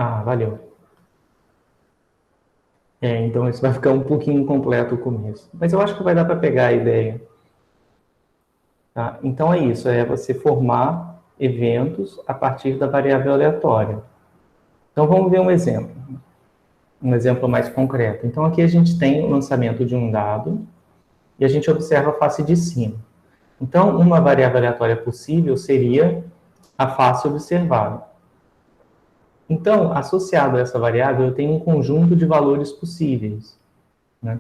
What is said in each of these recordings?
Ah, valeu. Então isso vai ficar um pouquinho incompleto o começo. Mas eu acho que vai dar para pegar a ideia. Tá? Então é isso, é você formar eventos a partir da variável aleatória. Então vamos ver um exemplo mais concreto. Então aqui a gente tem o lançamento de um dado e a gente observa a face de cima. Então uma variável aleatória possível seria a face observada. Então, associado a essa variável, eu tenho um conjunto de valores possíveis, né?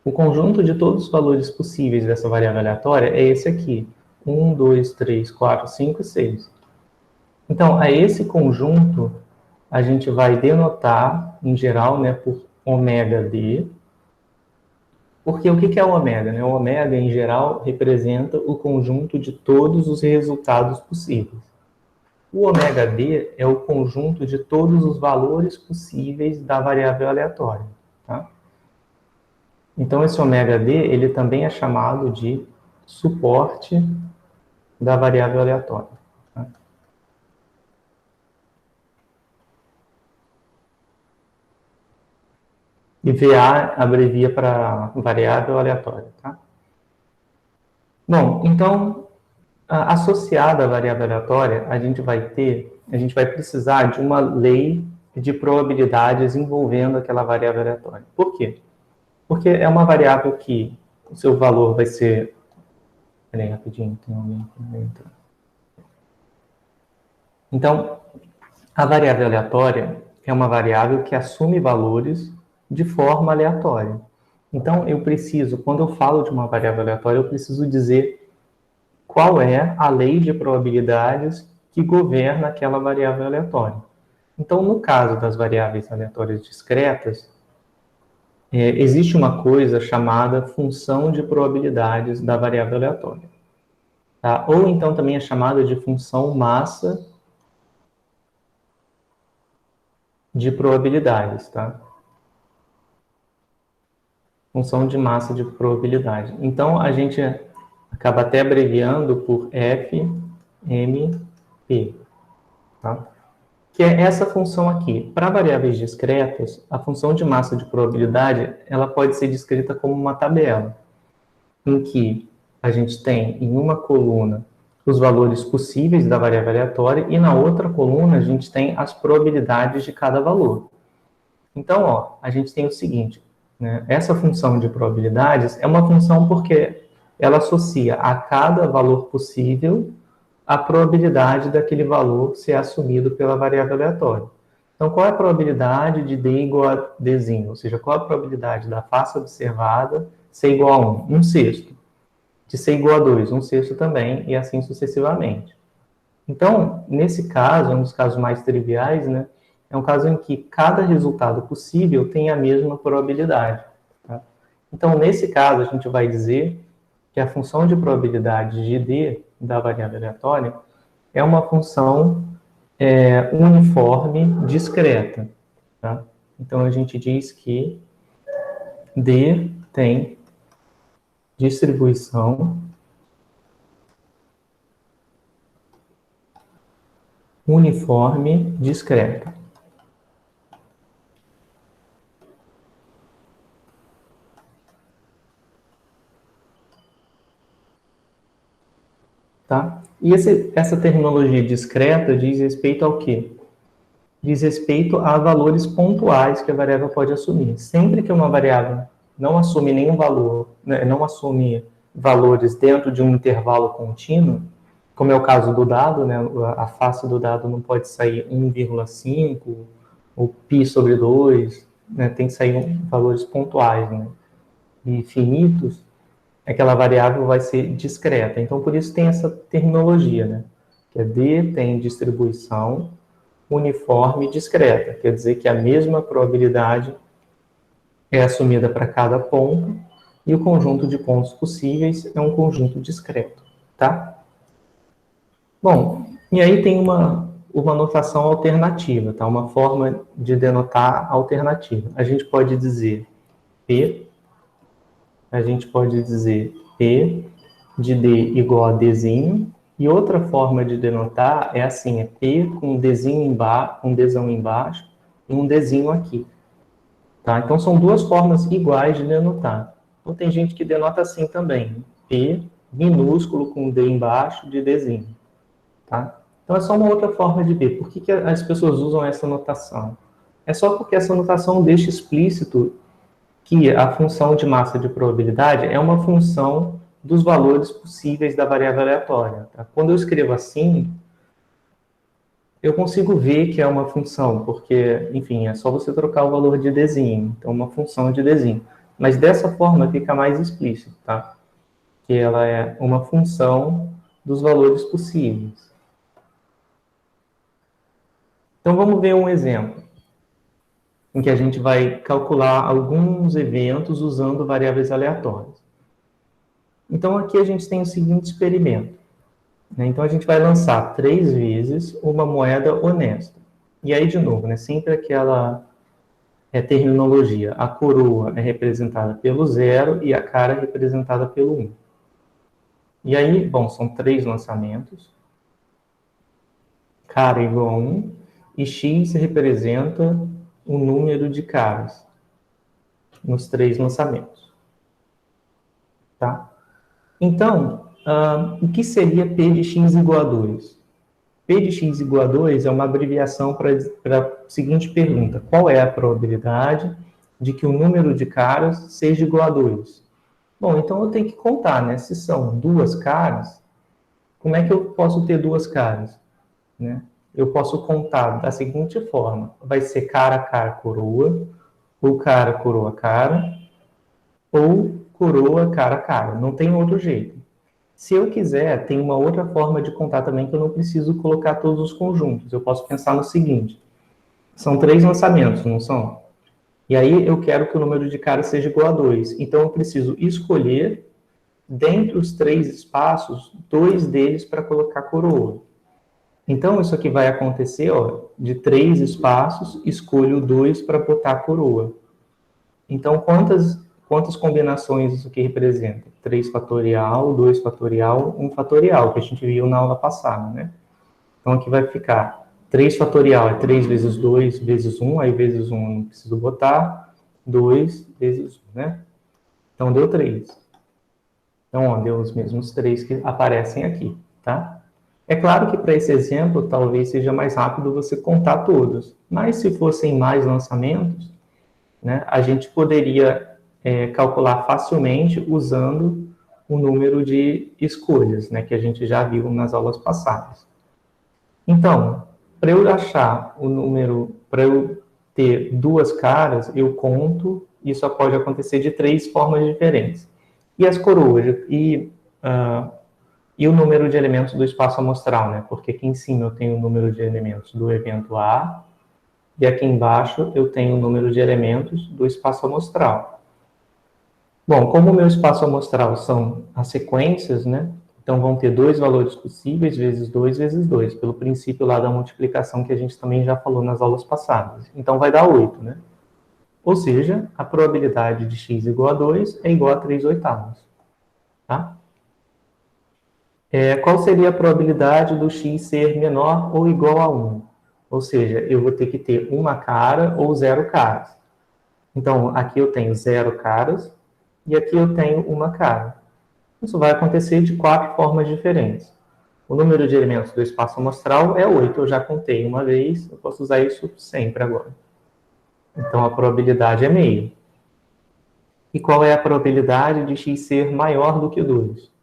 O conjunto de todos os valores possíveis dessa variável aleatória é esse aqui. 1, 2, 3, 4, 5 e 6. Então, a esse conjunto, a gente vai denotar, em geral, né, por ômega d. Porque o que é o ômega? Né? O ômega, em geral, representa o conjunto de todos os resultados possíveis. O ômega d é o conjunto de todos os valores possíveis da variável aleatória. Tá? Então, esse ômega d, ele também é chamado de suporte da variável aleatória. Tá? E VA abrevia para variável aleatória. Tá? Bom, então, associada à variável aleatória, a gente vai precisar de uma lei de probabilidades envolvendo aquela variável aleatória. Por quê? Porque é uma variável que o seu valor vai ser... Peraí, rapidinho, tem alguém que entra. Então, a variável aleatória é uma variável que assume valores de forma aleatória. Então, quando eu falo de uma variável aleatória, eu preciso dizer qual é a lei de probabilidades que governa aquela variável aleatória. Então, no caso das variáveis aleatórias discretas, existe uma coisa chamada função de probabilidades da variável aleatória. Tá? Ou então também é chamada de função massa de probabilidades. Tá? Função de massa de probabilidade. Então, a gente acaba até abreviando por FMP. Tá? Que é essa função aqui. Para variáveis discretas, a função de massa de probabilidade ela pode ser descrita como uma tabela, em que a gente tem em uma coluna os valores possíveis da variável aleatória e na outra coluna a gente tem as probabilidades de cada valor. Então, a gente tem o seguinte, né? Essa função de probabilidades é uma função porque ela associa a cada valor possível a probabilidade daquele valor ser assumido pela variável aleatória. Então, qual é a probabilidade de D igual a Dzinho? Ou seja, qual é a probabilidade da face observada ser igual a 1? 1/6. De ser igual a 2, 1/6 também, e assim sucessivamente. Então, nesse caso, um dos casos mais triviais, né, é um caso em que cada resultado possível tem a mesma probabilidade. Tá? Então, nesse caso, a gente vai dizer que a função de probabilidade de D da variável aleatória é uma função uniforme discreta. Tá? Então, a gente diz que D tem distribuição uniforme discreta. Tá? E essa terminologia discreta diz respeito ao quê? Diz respeito a valores pontuais que a variável pode assumir. Sempre que uma variável não assume nenhum valor, né, não assume valores dentro de um intervalo contínuo, como é o caso do dado, né, a face do dado não pode sair 1,5 ou π sobre 2, né, tem que sair valores pontuais, né, e finitos, aquela variável vai ser discreta. Então, por isso tem essa terminologia, né, que é D tem distribuição uniforme discreta, quer dizer que a mesma probabilidade é assumida para cada ponto e o conjunto de pontos possíveis é um conjunto discreto, tá? Bom, e aí tem uma notação alternativa, tá? Uma forma de denotar alternativa. A gente pode dizer P, a gente pode dizer P de D igual a Dzinho, E outra forma de denotar é assim, é P com um Dzinho embaixo, um Dzão embaixo e um Dzinho aqui. Tá? Então, são duas formas iguais de denotar. Então, tem gente que denota assim também, P minúsculo com um D embaixo de Dzinho. Tá? Então, é só uma outra forma de ver. Por que as pessoas usam essa notação? É só porque essa notação deixa explícito que a função de massa de probabilidade é uma função dos valores possíveis da variável aleatória. Tá? Quando eu escrevo assim, eu consigo ver que é uma função, porque, enfim, é só você trocar o valor de Dzinho. Então, uma função de Dzinho. Mas dessa forma fica mais explícito, tá? Que ela é uma função dos valores possíveis. Então, vamos ver um exemplo em que a gente vai calcular alguns eventos usando variáveis aleatórias. Então, aqui a gente tem o seguinte experimento. Então, a gente vai lançar 3 vezes uma moeda honesta. E aí, de novo, sempre aquela terminologia. A coroa é representada pelo 0 e a cara é representada pelo 1. E aí, bom, são 3 lançamentos. Cara igual a 1. E x representa o número de caras nos 3 lançamentos. Tá? Então, o que seria P de x igual a 2? P de x igual a 2 é uma abreviação para a seguinte pergunta. Qual é a probabilidade de que o número de caras seja igual a 2? Bom, então eu tenho que contar, né? Se são 2 caras, como é que eu posso ter 2 caras? Né? Eu posso contar da seguinte forma. Vai ser cara, coroa, ou cara, coroa, cara, ou coroa, cara. Não tem outro jeito. Se eu quiser, tem uma outra forma de contar também que eu não preciso colocar todos os conjuntos. Eu posso pensar no seguinte. São 3 lançamentos, não são? E aí eu quero que o número de caras seja igual a 2. Então eu preciso escolher, dentre os 3 espaços, 2 deles para colocar coroa. Então isso aqui vai acontecer, ó, de 3 espaços, escolho 2 para botar coroa. Então quantas combinações isso aqui representa? 3 fatorial, 2 fatorial, 1 fatorial, que a gente viu na aula passada, né? Então aqui vai ficar 3 fatorial, é 3 vezes 2 vezes 1, aí vezes 1 eu não preciso botar, 2 vezes 1, né? Então deu 3. Então, ó, deu os mesmos 3 que aparecem aqui, tá? É claro que para esse exemplo, talvez seja mais rápido você contar todos, mas se fossem mais lançamentos, né, a gente poderia calcular facilmente usando o número de escolhas, né, que a gente já viu nas aulas passadas. Então, para eu achar o número, para eu ter 2 caras, eu conto, isso só pode acontecer de 3 formas diferentes. E as coroas? E o número de elementos do espaço amostral, né? Porque aqui em cima eu tenho o número de elementos do evento A, e aqui embaixo eu tenho o número de elementos do espaço amostral. Bom, como o meu espaço amostral são as sequências, né? Então vão ter 2 valores possíveis, vezes 2, vezes 2, pelo princípio lá da multiplicação que a gente também já falou nas aulas passadas. Então vai dar 8, né? Ou seja, a probabilidade de x igual a 2 é igual a 3/8. Tá? Qual seria a probabilidade do x ser menor ou igual a 1? Ou seja, eu vou ter que ter uma cara ou 0 caras. Então, aqui eu tenho 0 caras e aqui eu tenho uma cara. Isso vai acontecer de 4 formas diferentes. O número de elementos do espaço amostral é 8, eu já contei uma vez, eu posso usar isso sempre agora. Então, a probabilidade é meio. E qual é a probabilidade de x ser maior do que 2?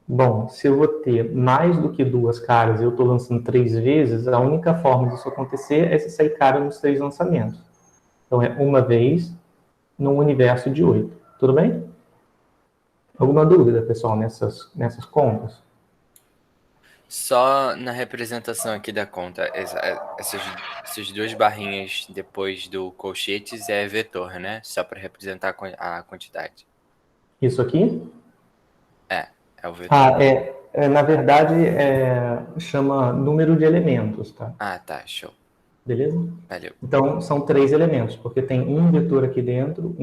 Bom, se eu vou ter mais do que 2 caras e eu estou lançando 3 vezes, a única forma disso acontecer é se sair cara nos 3 lançamentos. Então, é uma vez num universo de 8. Tudo bem? Alguma dúvida, pessoal, nessas contas? Só na representação aqui da conta, essas 2 barrinhas depois do colchetes é vetor, né? Só para representar a quantidade. Isso aqui? É o vetor. Na verdade, chama número de elementos, tá? Ah, tá, show. Beleza? Valeu. Então, são 3 elementos, porque tem um vetor aqui dentro,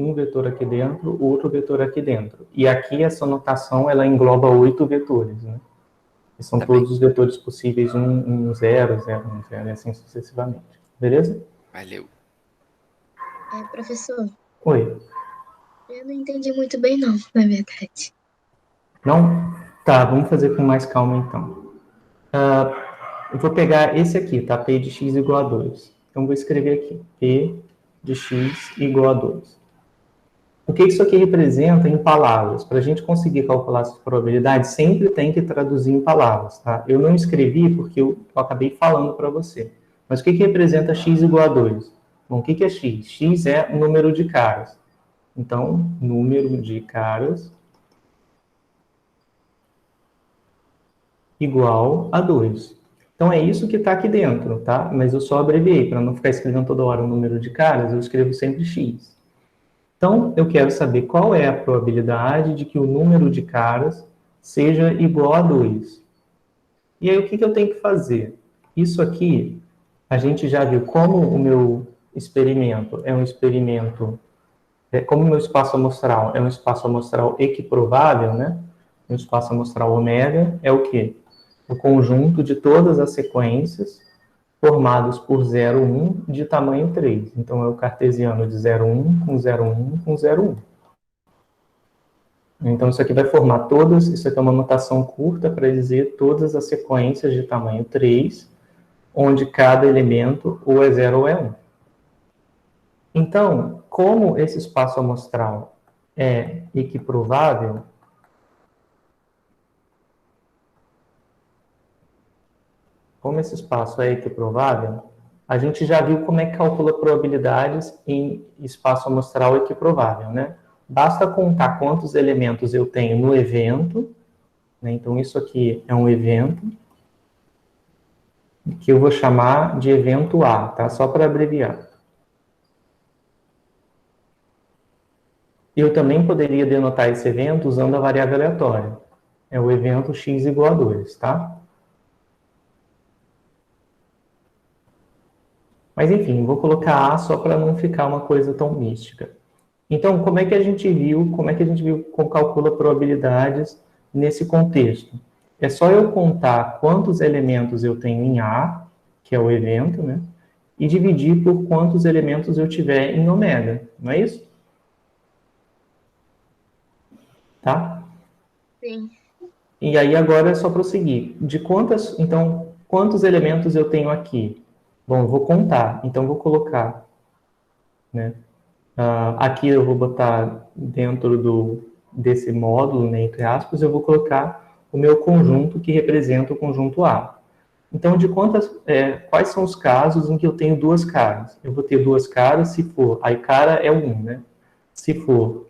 outro vetor aqui dentro. E aqui, essa notação, ela engloba 8 vetores, né? E são Tá bem. todos os vetores possíveis, 0, 0, 1, 0, e assim sucessivamente. Beleza? Valeu. Professor, Oi. eu não entendi muito bem não, na verdade. Não? Tá, vamos fazer com mais calma então. Eu vou pegar esse aqui, tá? P de x igual a 2. Então, vou escrever aqui. P de x igual a 2. O que isso aqui representa em palavras? Para a gente conseguir calcular essa probabilidade, sempre tem que traduzir em palavras, tá? Eu não escrevi porque eu acabei falando para você. Mas o que representa x igual a 2? Bom, o que é x? X é o número de caras. Então, número de caras igual a 2. Então, é isso que está aqui dentro, tá? Mas eu só abreviei, para não ficar escrevendo toda hora o número de caras, eu escrevo sempre x. Então, eu quero saber qual é a probabilidade de que o número de caras seja igual a 2. E aí, o que eu tenho que fazer? Isso aqui, a gente já viu como o meu experimento é um experimento, como o meu espaço amostral é um espaço amostral equiprovável, né? Um espaço amostral ômega é o quê? O conjunto de todas as sequências formados por 0, 1 de tamanho 3. Então, é o cartesiano de 0, 1 com 0, 1 com 0, 1. Então, isso aqui vai formar todas, isso aqui é uma notação curta para dizer todas as sequências de tamanho 3, onde cada elemento ou é 0 ou é 1. Então, como esse espaço amostral é equiprovável, a gente já viu como é que calcula probabilidades em espaço amostral equiprovável, né? Basta contar quantos elementos eu tenho no evento, né? Então, isso aqui é um evento, que eu vou chamar de evento A, tá? Só para abreviar. Eu também poderia denotar esse evento usando a variável aleatória. É o evento x igual a 2, tá? Mas, enfim, vou colocar A só para não ficar uma coisa tão mística. Então, como é que a gente viu como calcula probabilidades nesse contexto? É só eu contar quantos elementos eu tenho em A, que é o evento, né? E dividir por quantos elementos eu tiver em ômega, não é isso? Tá? Sim. E aí agora é só prosseguir. Então, quantos elementos eu tenho aqui? Bom, eu vou contar. Então, vou colocar, né? Aqui eu vou botar dentro desse módulo, né, entre aspas, eu vou colocar o meu conjunto que representa o conjunto A. Então, quais são os casos em que eu tenho duas caras? Eu vou ter duas caras se for, aí cara é 1, né? Se for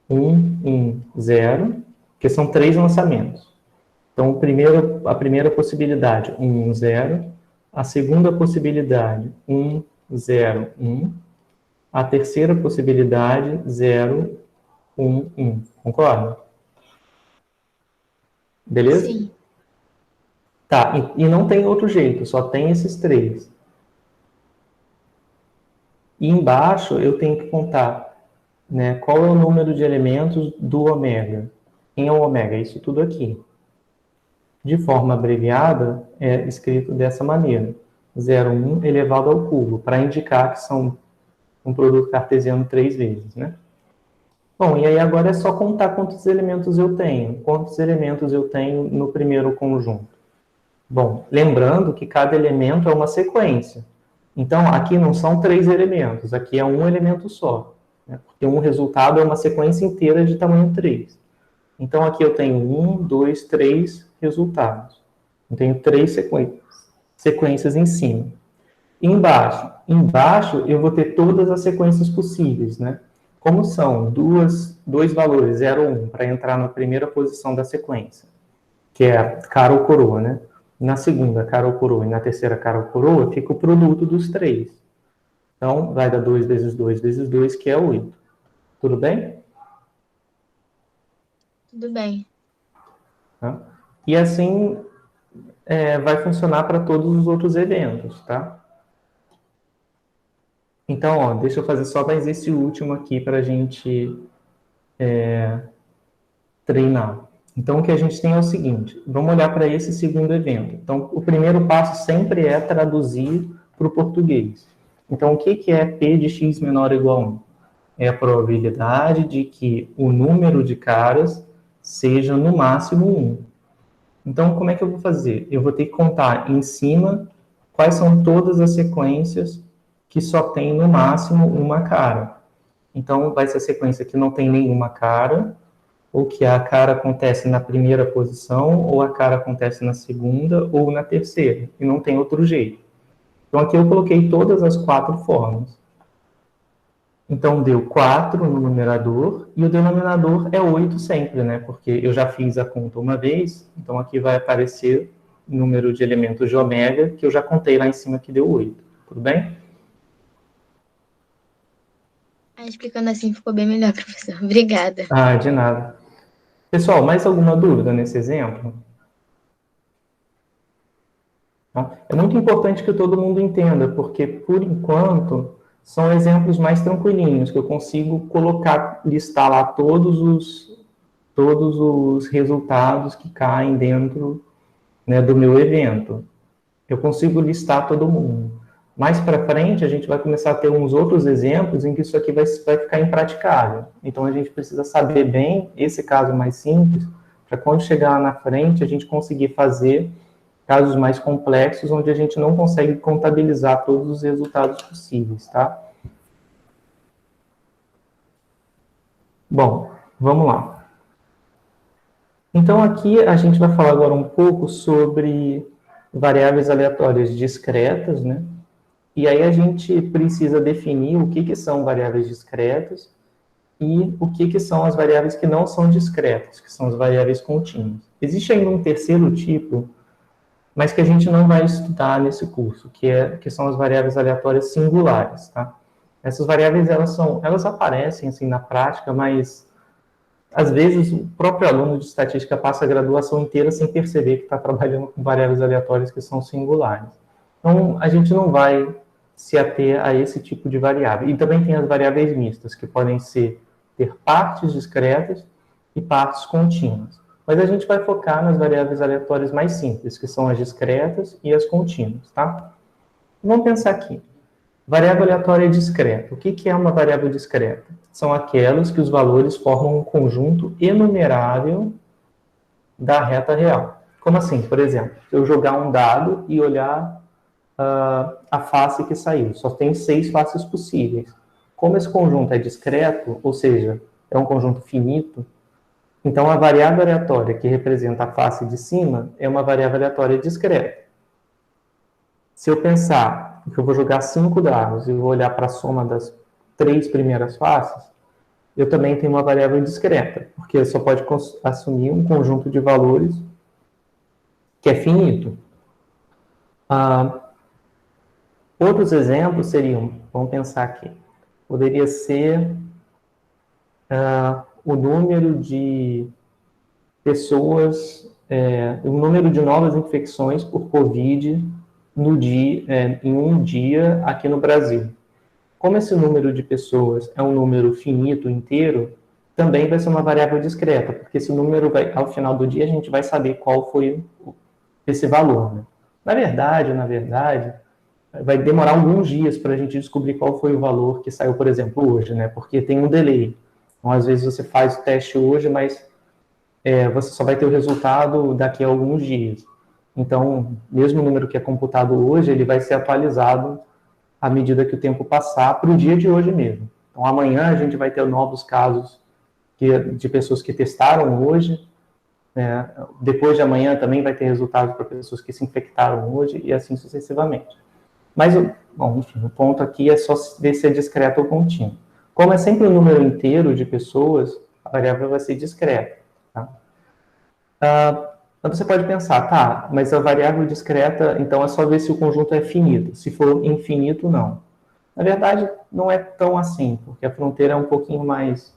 1, 1, 0, que são 3 lançamentos. Então, a primeira possibilidade, 1, 0. A segunda possibilidade, 1, 0, 1. A terceira possibilidade, 0, 1, 1. Concorda? Beleza? Sim. Tá, e não tem outro jeito, só tem esses três. E embaixo eu tenho que contar, né, qual é o número de elementos do ômega. Quem é o ômega? Isso tudo aqui. De forma abreviada, é escrito dessa maneira. 0,1 elevado ao cubo, para indicar que são um produto cartesiano 3 vezes, né? Bom, e aí agora é só contar quantos elementos eu tenho. Quantos elementos eu tenho no primeiro conjunto? Bom, lembrando que cada elemento é uma sequência. Então, aqui não são 3 elementos, aqui é um elemento só. Né? Porque um resultado é uma sequência inteira de tamanho 3. Então, aqui eu tenho 1, 2, 3 resultados. Eu tenho 3 sequências em cima. Embaixo eu vou ter todas as sequências possíveis, né? Como são dois valores, 0 ou 1, para entrar na primeira posição da sequência, que é cara ou coroa, né? Na segunda, cara ou coroa, e na terceira, cara ou coroa, fica o produto dos três. Então, vai dar 2 vezes 2 vezes 2, que é 8. Tudo bem? Tudo bem. Tá? E assim vai funcionar para todos os outros eventos, tá? Então, ó, deixa eu fazer só mais esse último aqui para a gente treinar. Então, o que a gente tem é o seguinte, vamos olhar para esse segundo evento. Então, o primeiro passo sempre é traduzir para o português. Então, o que é P de x menor ou igual a 1? É a probabilidade de que o número de caras seja no máximo 1. Então, como é que eu vou fazer? Eu vou ter que contar em cima quais são todas as sequências que só tem no máximo uma cara. Então, vai ser a sequência que não tem nenhuma cara, ou que a cara acontece na primeira posição, ou a cara acontece na segunda, ou na terceira, e não tem outro jeito. Então, aqui eu coloquei todas as 4 formas. Então, deu 4 no numerador, e o denominador é 8 sempre, né? Porque eu já fiz a conta uma vez, então aqui vai aparecer o número de elementos de ômega, que eu já contei lá em cima que deu 8. Tudo bem? Explicando assim ficou bem melhor, professor. Obrigada. Ah, de nada. Pessoal, mais alguma dúvida nesse exemplo? É muito importante que todo mundo entenda, porque, por enquanto, são exemplos mais tranquilinhos, que eu consigo colocar, listar lá todos os resultados que caem dentro, né, do meu evento. Eu consigo listar todo mundo. Mais para frente, a gente vai começar a ter uns outros exemplos em que isso aqui vai ficar impraticável. Então, a gente precisa saber bem esse caso mais simples, para quando chegar lá na frente, a gente conseguir fazer casos mais complexos, onde a gente não consegue contabilizar todos os resultados possíveis, tá? Bom, vamos lá. Então, aqui a gente vai falar agora um pouco sobre variáveis aleatórias discretas, né? E aí a gente precisa definir o que são variáveis discretas e o que são as variáveis que não são discretas, que são as variáveis contínuas. Existe ainda um terceiro tipo, mas que a gente não vai estudar nesse curso, que são as variáveis aleatórias singulares, tá? Essas variáveis, elas aparecem, assim, na prática, mas, às vezes, o próprio aluno de estatística passa a graduação inteira sem perceber que está trabalhando com variáveis aleatórias que são singulares. Então, a gente não vai se ater a esse tipo de variável. E também tem as variáveis mistas, que podem ter partes discretas e partes contínuas. Mas a gente vai focar nas variáveis aleatórias mais simples, que são as discretas e as contínuas, tá? Vamos pensar aqui. Variável aleatória discreta. O que é uma variável discreta? São aquelas que os valores formam um conjunto enumerável da reta real. Como assim? Por exemplo, se eu jogar um dado e olhar a face que saiu. Só tem 6 faces possíveis. Como esse conjunto é discreto, ou seja, é um conjunto finito, então a variável aleatória que representa a face de cima é uma variável aleatória discreta. Se eu pensar que eu vou jogar 5 dados e vou olhar para a soma das 3 primeiras faces, eu também tenho uma variável discreta, porque só pode assumir um conjunto de valores que é finito. Outros exemplos seriam, vamos pensar aqui, poderia ser o número de pessoas, o número de novas infecções por Covid em um dia aqui no Brasil. Como esse número de pessoas é um número finito inteiro, também vai ser uma variável discreta, porque esse número, ao final do dia, a gente vai saber qual foi esse valor, né? Na verdade, vai demorar alguns dias para a gente descobrir qual foi o valor que saiu, por exemplo, hoje, né? Porque tem um delay. Então, às vezes, você faz o teste hoje, mas você só vai ter o resultado daqui a alguns dias. Então, mesmo o número que é computado hoje, ele vai ser atualizado à medida que o tempo passar para o dia de hoje mesmo. Então, amanhã a gente vai ter novos casos de pessoas que testaram hoje. Depois de amanhã também vai ter resultados para pessoas que se infectaram hoje e assim sucessivamente. Mas, bom, enfim, o ponto aqui é só ver se é discreto ou contínuo. Como é sempre um número inteiro de pessoas, a variável vai ser discreta. Tá? Então você pode pensar, tá, mas a variável discreta, então é só ver se o conjunto é finito. Se for infinito, não. Na verdade, não é tão assim, porque a fronteira é um pouquinho mais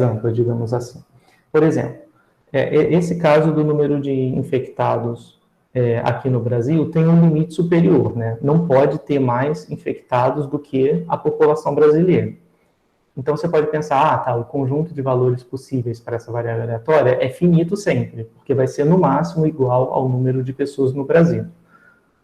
ampla, digamos assim. Por exemplo, esse caso do número de infectados aqui no Brasil tem um limite superior, né? Não pode ter mais infectados do que a população brasileira. Então, você pode pensar, o conjunto de valores possíveis para essa variável aleatória é finito sempre, porque vai ser no máximo igual ao número de pessoas no Brasil.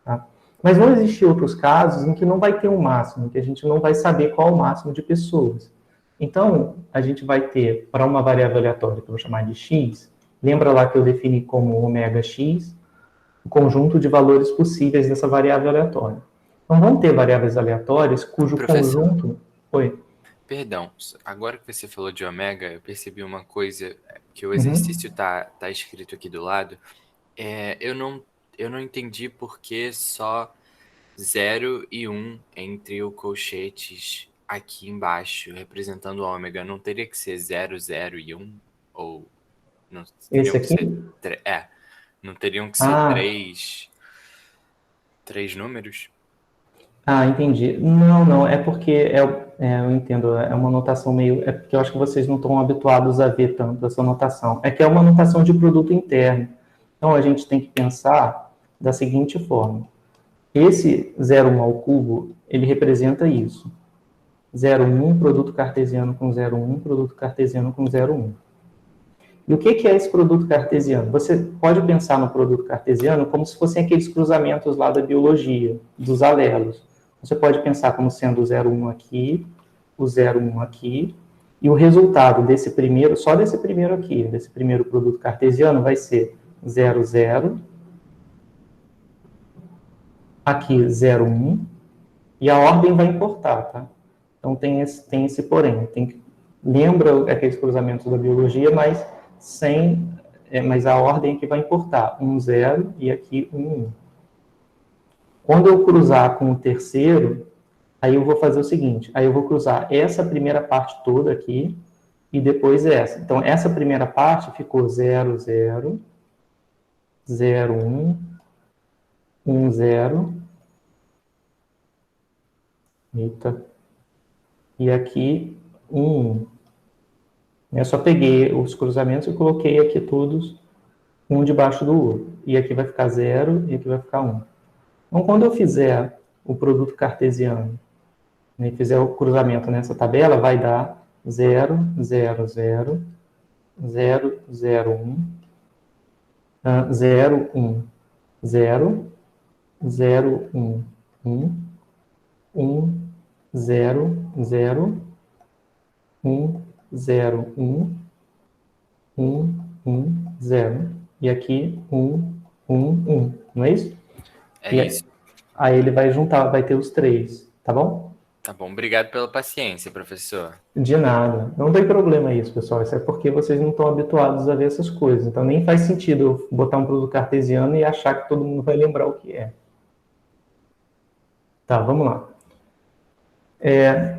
Tá? Mas vão existir outros casos em que não vai ter um máximo, que a gente não vai saber qual é o máximo de pessoas. Então, a gente vai ter, para uma variável aleatória, que eu vou chamar de x, lembra lá que eu defini como ωx, o conjunto de valores possíveis dessa variável aleatória. Então, vão ter variáveis aleatórias cujo Professor. conjunto... Oi. Perdão, agora que você falou de ômega, eu percebi uma coisa, que o exercício tá escrito aqui do lado. Eu não entendi por que só 0 e 1 entre o colchetes aqui embaixo, representando o ômega. Não teria que ser 0, 0 e 1? Ou não teriam Esse que aqui? ser... não teriam que ser três números? Entendi. Não, é porque eu entendo, é uma notação meio... É porque eu acho que vocês não estão habituados a ver tanto essa notação. É que é uma notação de produto interno. Então, a gente tem que pensar da seguinte forma. Esse 0,1 ao cubo, ele representa isso. 0,1, produto cartesiano com 0,1, produto cartesiano com 0,1. E o que é esse produto cartesiano? Você pode pensar no produto cartesiano como se fossem aqueles cruzamentos lá da biologia, dos alelos. Você pode pensar como sendo o 0,1 aqui, o 0,1 aqui, e o resultado desse primeiro, só desse primeiro aqui, desse primeiro produto cartesiano, vai ser 0, 0, aqui 0,1, e a ordem vai importar, tá? Então tem esse porém. Lembra aqueles cruzamentos da biologia, mas mas a ordem que vai importar. 1, 0 e aqui 1, 1. Quando eu cruzar com o terceiro, aí eu vou fazer o seguinte, aí eu vou cruzar essa primeira parte toda aqui e depois essa. Então, essa primeira parte ficou 0, 0, 0, 1, 1, 0. Eita. E aqui 1, 1. Eu só peguei os cruzamentos e coloquei aqui todos um debaixo do outro. E aqui vai ficar 0 e aqui vai ficar 1. Então, quando eu fizer o produto cartesiano e fizer o cruzamento nessa tabela, vai dar 0, 0, 0, 0, 0, 1, 0, 1, 0, 0, 1, 1, 1, 0, 0, 1, 0, 1, 1, 1, 0. E aqui 1, 1, 1. Não é isso? Isso. Aí ele vai juntar, vai ter os 3, tá bom? Tá bom, obrigado pela paciência, professor. De nada. Não tem problema isso, pessoal. Isso é porque vocês não estão habituados a ver essas coisas. Então nem faz sentido eu botar um produto cartesiano e achar que todo mundo vai lembrar o que é. Tá, vamos lá.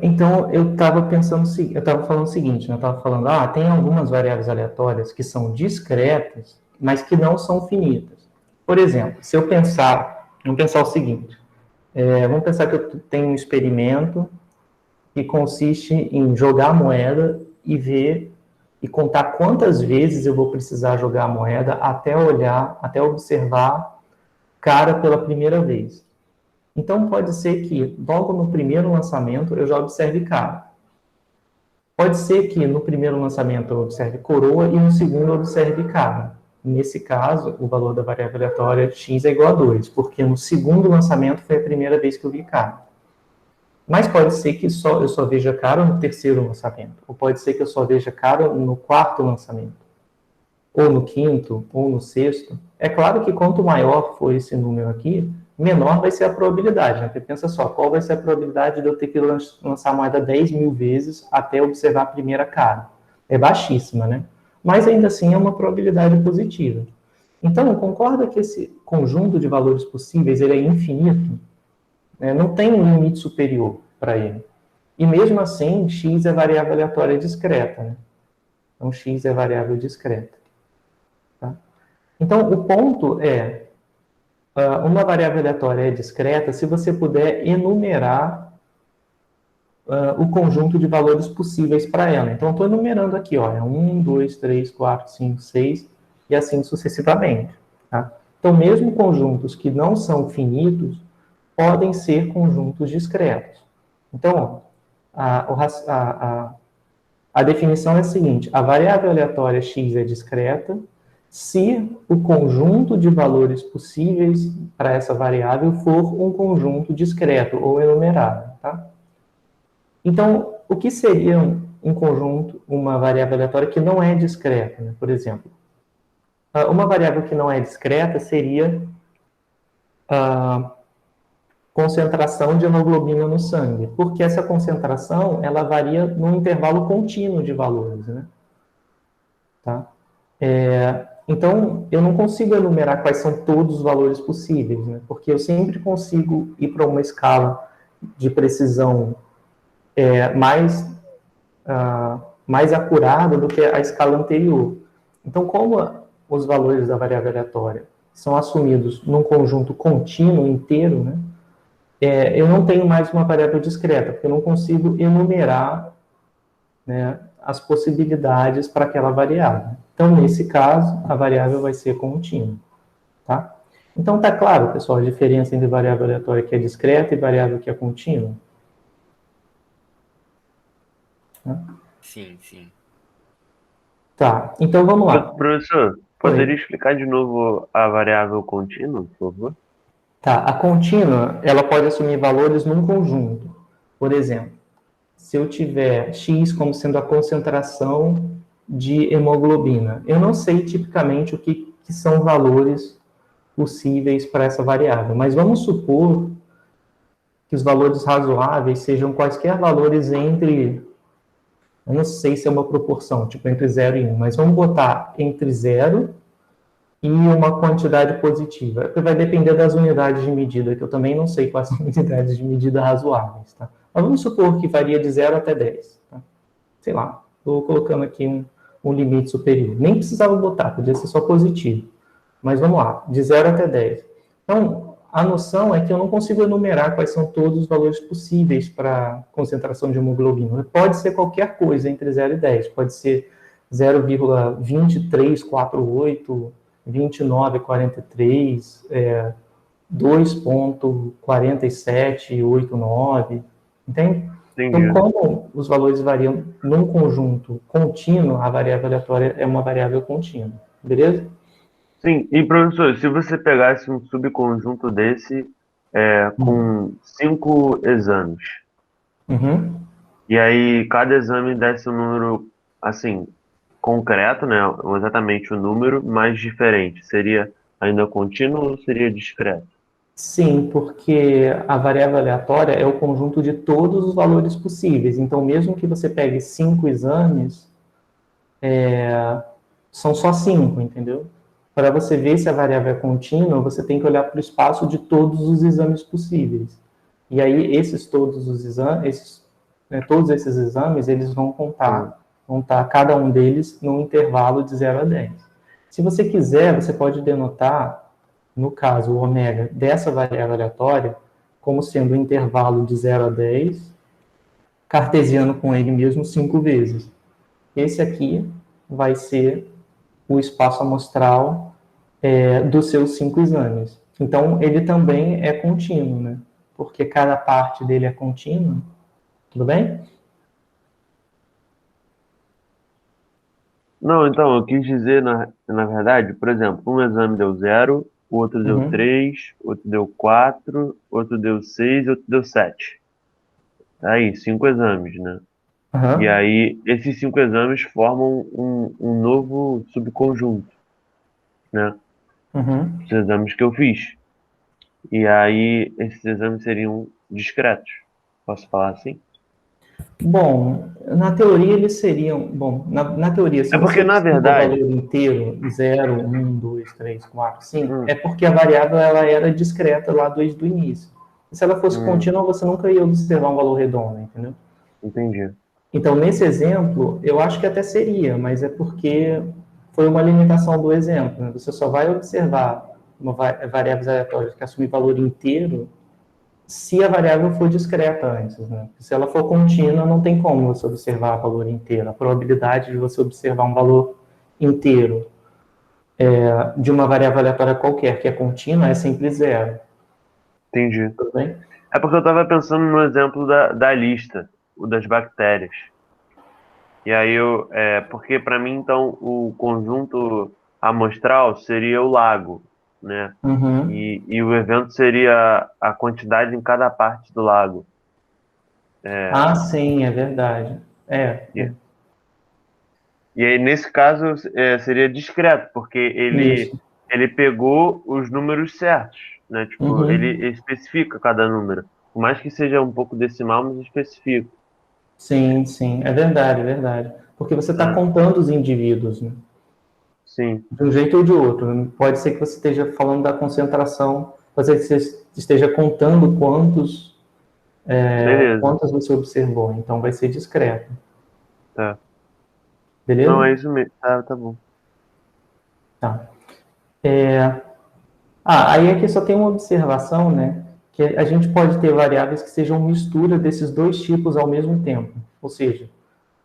Então, eu estava falando o seguinte, eu estava falando, tem algumas variáveis aleatórias que são discretas, mas que não são finitas. Por exemplo, se eu pensar, vamos pensar o seguinte, vamos pensar que eu tenho um experimento que consiste em jogar a moeda e ver e contar quantas vezes eu vou precisar jogar a moeda até observar cara pela primeira vez. Então, pode ser que logo no primeiro lançamento eu já observe cara. Pode ser que no primeiro lançamento eu observe coroa e no segundo eu observe cara. Nesse caso, o valor da variável aleatória x é igual a 2, porque no segundo lançamento foi a primeira vez que eu vi cara. Mas pode ser que eu só veja cara no terceiro lançamento, ou pode ser que eu só veja cara no quarto lançamento, ou no quinto, ou no sexto. É claro que quanto maior for esse número aqui, menor vai ser a probabilidade, né? Porque pensa só, qual vai ser a probabilidade de eu ter que lançar a moeda 10.000 vezes até observar a primeira cara? É baixíssima, né? Mas ainda assim é uma probabilidade positiva. Então, concorda que esse conjunto de valores possíveis ele é infinito? Não tem um limite superior para ele. E mesmo assim, x é variável aleatória discreta, né? Então, x é variável discreta. Tá? Então, o ponto é, uma variável aleatória é discreta se você puder enumerar o conjunto de valores possíveis para ela. Então, eu estou enumerando aqui, ó, 1, 2, 3, 4, 5, 6, e assim sucessivamente. Tá? Então, mesmo conjuntos que não são finitos, podem ser conjuntos discretos. Então, A definição é a seguinte: a variável aleatória x é discreta se o conjunto de valores possíveis para essa variável for um conjunto discreto ou enumerável, tá? Então, o que seria um conjunto, uma variável aleatória que não é discreta, né? Por exemplo, uma variável que não é discreta seria a concentração de hemoglobina no sangue, porque essa concentração ela varia num intervalo contínuo de valores, né? Tá? Então, eu não consigo enumerar quais são todos os valores possíveis, né? Porque eu sempre consigo ir para uma escala de precisão mais acurada do que a escala anterior. Então, como os valores da variável aleatória são assumidos num conjunto contínuo inteiro, né? Eu não tenho mais uma variável discreta, porque eu não consigo enumerar, né, as possibilidades para aquela variável. Então, nesse caso, a variável vai ser contínua, tá? Então, tá claro, pessoal, a diferença entre variável aleatória que é discreta e variável que é contínua? Né? Sim, sim. Tá, então vamos lá. Professor, poderia explicar de novo a variável contínua, por favor? Tá, a contínua, ela pode assumir valores num conjunto. Por exemplo, se eu tiver X como sendo a concentração de hemoglobina, eu não sei tipicamente o que são valores possíveis para essa variável, mas vamos supor que os valores razoáveis sejam quaisquer valores entre, eu não sei se é uma proporção, tipo entre 0 e 1, mas vamos botar entre 0 e uma quantidade positiva, que vai depender das unidades de medida, que eu também não sei quais são as unidades de medida razoáveis, tá? Mas vamos supor que varia de 0 até 10, tá? Sei lá, estou colocando aqui um limite superior. Nem precisava botar, podia ser só positivo. Mas vamos lá, de 0 até 10. Então, a noção é que eu não consigo enumerar quais são todos os valores possíveis para concentração de hemoglobina. Pode ser qualquer coisa entre 0 e 10. Pode ser 0,2348, 2943, 2,4789, entende? Entendi. Então, como os valores variam num conjunto contínuo, a variável aleatória é uma variável contínua, beleza? Sim, e professor, se você pegasse um subconjunto desse com 5 exames, Uhum. e aí cada exame desse um número, assim, concreto, né? Exatamente o número, mas diferente, seria ainda contínuo ou seria discreto? Sim, porque a variável aleatória é o conjunto de todos os valores possíveis. Então, mesmo que você pegue 5 exames, são só 5, entendeu? Para você ver se a variável é contínua, você tem que olhar para o espaço de todos os exames possíveis. E aí, todos os exames, todos esses exames, eles vão contar cada um deles num intervalo de 0 a 10. Se você quiser, você pode denotar, no caso, o ômega dessa variável aleatória, como sendo um intervalo de 0 a 10, cartesiano com ele mesmo 5 vezes. Esse aqui vai ser o espaço amostral dos seus 5 exames. Então, ele também é contínuo, né? Porque cada parte dele é contínua. Tudo bem? Não, então, eu quis dizer, na verdade, por exemplo, um exame deu 0, o outro deu Uhum. 3, outro deu 4, outro deu 6, outro deu 7. Aí, 5 exames, né? Uhum. E aí, esses 5 exames formam um novo subconjunto, né? Uhum. Os exames que eu fiz. E aí, esses exames seriam discretos. Posso falar assim? Bom, na teoria eles seriam. Bom, na teoria, se É você porque, na observa o valor verdade, inteiro, 0, 1, 2, 3, 4, 5, hum, é porque a variável ela era discreta lá desde o início. E se ela fosse hum, contínua, você nunca ia observar um valor redondo, entendeu? entendi. Então, nesse exemplo, eu acho que até seria, mas é porque foi uma limitação do exemplo, né? Você só vai observar variáveis aleatórias que assumem valor inteiro se a variável for discreta antes, né? Se ela for contínua, não tem como você observar o valor inteiro. A probabilidade de você observar um valor inteiro de uma variável aleatória qualquer que é contínua é sempre zero. Entendi. Tudo bem? É porque eu estava pensando no exemplo da lista, o das bactérias. E aí porque para mim então o conjunto amostral seria o lago, né? Uhum. E o evento seria a quantidade em cada parte do lago. Ah, sim, é verdade. E, e aí nesse caso seria discreto, porque Isso. ele pegou os números certos, né? Tipo, Uhum. ele especifica cada número. Por mais que seja um pouco decimal, mas especifica, Sim, sim, é verdade, é verdade. Porque você está né? contando os indivíduos, né? Sim, De um jeito ou de outro, né? Pode ser que você esteja falando da concentração, pode ser que você esteja contando beleza. quantos você observou, então vai ser discreto, Tá. Não, beleza? é isso mesmo. Tá bom. Tá. Aí aqui só tem uma observação, né? Que a gente pode ter variáveis que sejam mistura desses dois tipos ao mesmo tempo. Ou seja,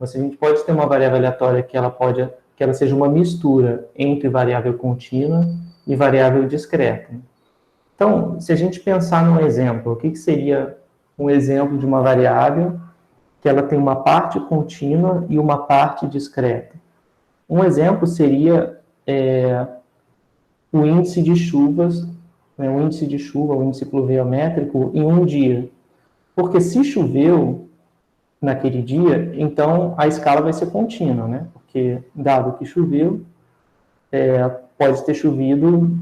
a gente pode ter uma variável aleatória que ela seja uma mistura entre variável contínua e variável discreta. Então, se a gente pensar num exemplo, o que seria um exemplo de uma variável que ela tem uma parte contínua e uma parte discreta? Um exemplo seria o índice de chuvas, né, o índice de chuva, o índice pluviométrico em um dia. Porque se choveu naquele dia, então a escala vai ser contínua, né? Porque dado que choveu, pode ter chovido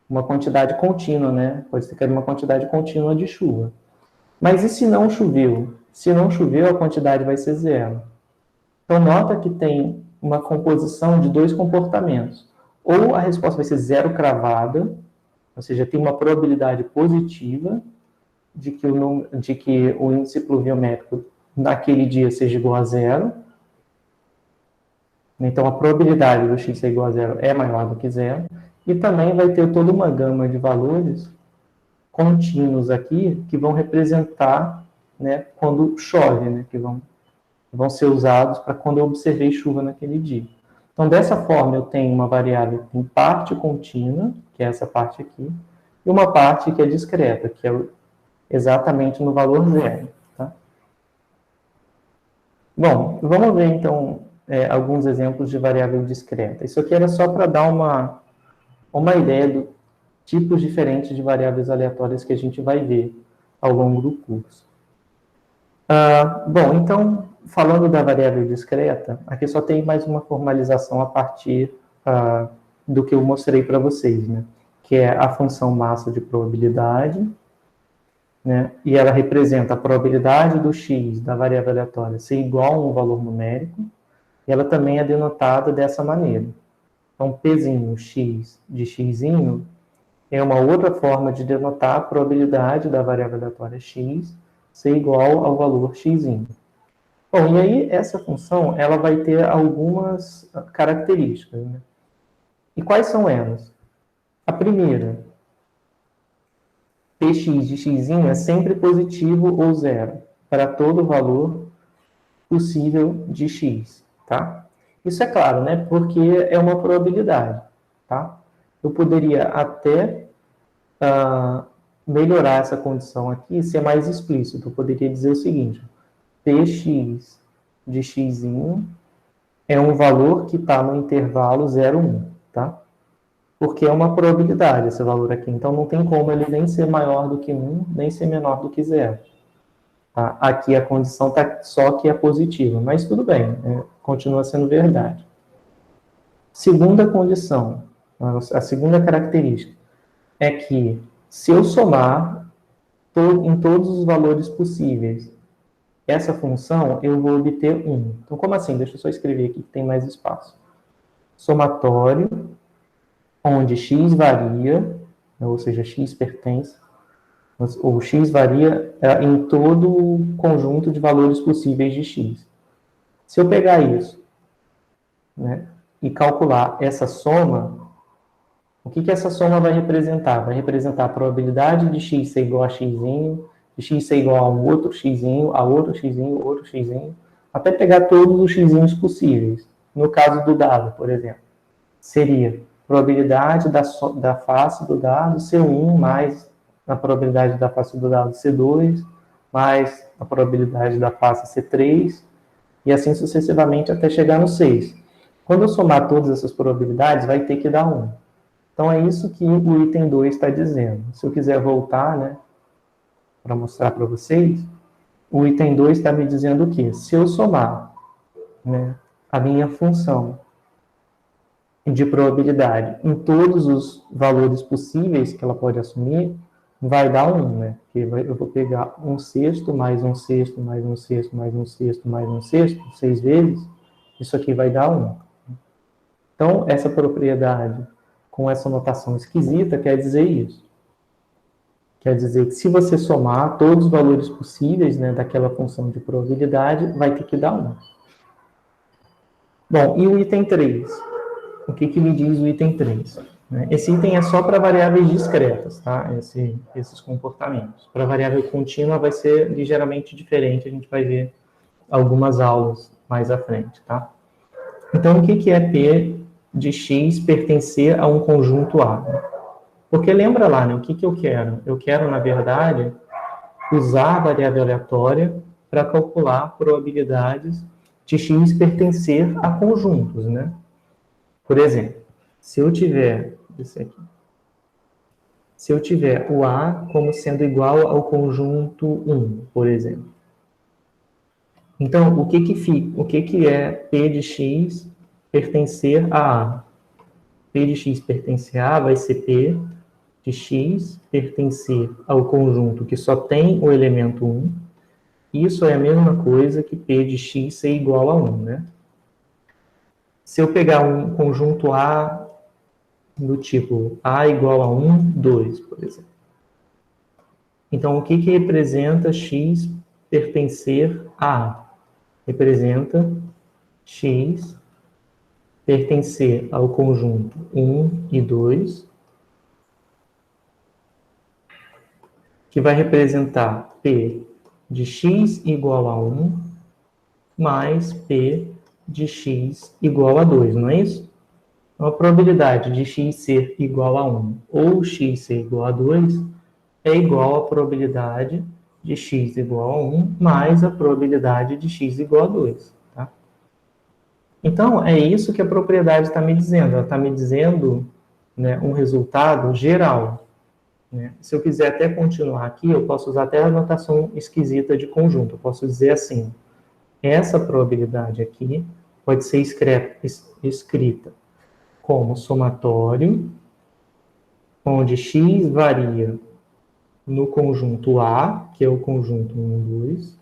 uma quantidade contínua, né? Pode ter caído uma quantidade contínua de chuva. Mas e se não choveu? Se não choveu, a quantidade vai ser zero. Então, nota que tem uma composição de dois comportamentos. Ou a resposta vai ser zero cravada, ou seja, tem uma probabilidade positiva de que o índice pluviométrico naquele dia seja igual a zero. Então, a probabilidade do x ser igual a zero é maior do que zero. E também vai ter toda uma gama de valores contínuos aqui que vão representar, né, quando chove, né, que vão ser usados para quando eu observei chuva naquele dia. Então, dessa forma, eu tenho uma variável em parte contínua, que é essa parte aqui, e uma parte que é discreta, que é exatamente no valor zero. Tá? Bom, vamos ver, então, alguns exemplos de variável discreta. Isso aqui era só para dar uma ideia dos tipos diferentes de variáveis aleatórias que a gente vai ver ao longo do curso. Bom, então, falando da variável discreta, aqui só tem mais uma formalização a partir do que eu mostrei para vocês, né? Que é a função massa de probabilidade, né? E ela representa a probabilidade do x da variável aleatória ser igual a um valor numérico, e ela também é denotada dessa maneira. Então, Pzinho, x de xzinho, é uma outra forma de denotar a probabilidade da variável aleatória x ser igual ao valor xzinho. Bom, e aí essa função ela vai ter algumas características, né? E quais são elas? A primeira, px de x é sempre positivo ou zero para todo valor possível de x, tá? Isso é claro, né? Porque é uma probabilidade, tá? Eu poderia até melhorar essa condição aqui e ser mais explícito. Eu poderia dizer o seguinte: px de x é um valor que está no intervalo 0, 1, tá? Porque é uma probabilidade esse valor aqui. Então, não tem como ele nem ser maior do que 1, nem ser menor do que 0. Tá? Aqui a condição está só que é positiva, mas tudo bem, continua sendo verdade. Segunda condição, a segunda característica, é que se eu somar em todos os valores possíveis essa função, eu vou obter 1. Então, como assim? Deixa eu só escrever aqui que tem mais espaço. Somatório, onde x varia, ou seja, x pertence, ou x varia em todo o conjunto de valores possíveis de x. Se eu pegar isso, né, e calcular essa soma, o que essa soma vai representar? Vai representar a probabilidade de x ser igual a x, de x ser igual a um outro x, a outro x, outro x, até pegar todos os x possíveis. No caso do dado, por exemplo, seria probabilidade da face do dado ser 1 mais a probabilidade da face do dado ser 2 mais a probabilidade da face ser 3 e assim sucessivamente até chegar no 6. Quando eu somar todas essas probabilidades, vai ter que dar 1. Então, é isso que o item 2 está dizendo. Se eu quiser voltar, né, para mostrar para vocês, o item 2 está me dizendo o quê? Se eu somar, né, a minha função de probabilidade em todos os valores possíveis que ela pode assumir, vai dar 1, né? Porque eu vou pegar 1/6, mais 1/6, mais 1/6, mais 1/6, mais 1/6, 6 vezes, isso aqui vai dar 1. Então, essa propriedade com essa notação esquisita quer dizer isso. Quer dizer que se você somar todos os valores possíveis, né, daquela função de probabilidade, vai ter que dar 1. Bom, e o item 3? O que me diz o item 3? Esse item é só para variáveis discretas, tá? Esses comportamentos. Para variável contínua vai ser ligeiramente diferente, a gente vai ver algumas aulas mais à frente, tá? Então, o que é P de x pertencer a um conjunto A? Porque lembra lá, né, o que eu quero? Eu quero, na verdade, usar a variável aleatória para calcular probabilidades de x pertencer a conjuntos, né? Por exemplo, se eu tiver o A como sendo igual ao conjunto 1, por exemplo. Então, o que é P de x pertencer a A? P de x pertencer a A vai ser P de x pertencer ao conjunto que só tem o elemento 1. Isso é a mesma coisa que P de x ser igual a 1, né? Se eu pegar um conjunto A do tipo A igual a 1, 2, por exemplo. Então, o que representa x pertencer a A? Representa x pertencer ao conjunto 1 e 2, que vai representar P de x igual a 1 mais P de x igual a 2, não é isso? Então, a probabilidade de x ser igual a 1 ou x ser igual a 2 é igual à probabilidade de x igual a 1 mais a probabilidade de x igual a 2. Tá? Então, é isso que a propriedade está me dizendo. Ela está me dizendo, né, um resultado geral. Né? Se eu quiser até continuar aqui, eu posso usar até a notação esquisita de conjunto. Eu posso dizer assim, essa probabilidade aqui pode ser escrita como somatório, onde x varia no conjunto A, que é o conjunto 1, 2,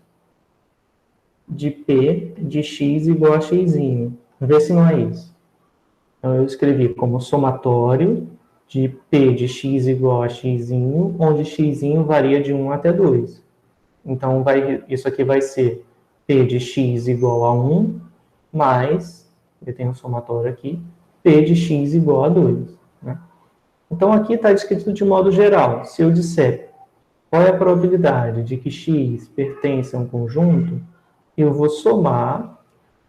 de P de x igual a x. Vê se não é isso. Então, eu escrevi como somatório de P de x igual a x, onde x varia de 1 até 2. Então, isso aqui vai ser P de x igual a 1, mais, eu tenho um somatório aqui, P de x igual a 2. Né? Então, aqui está escrito de modo geral. Se eu disser qual é a probabilidade de que x pertence a um conjunto, eu vou somar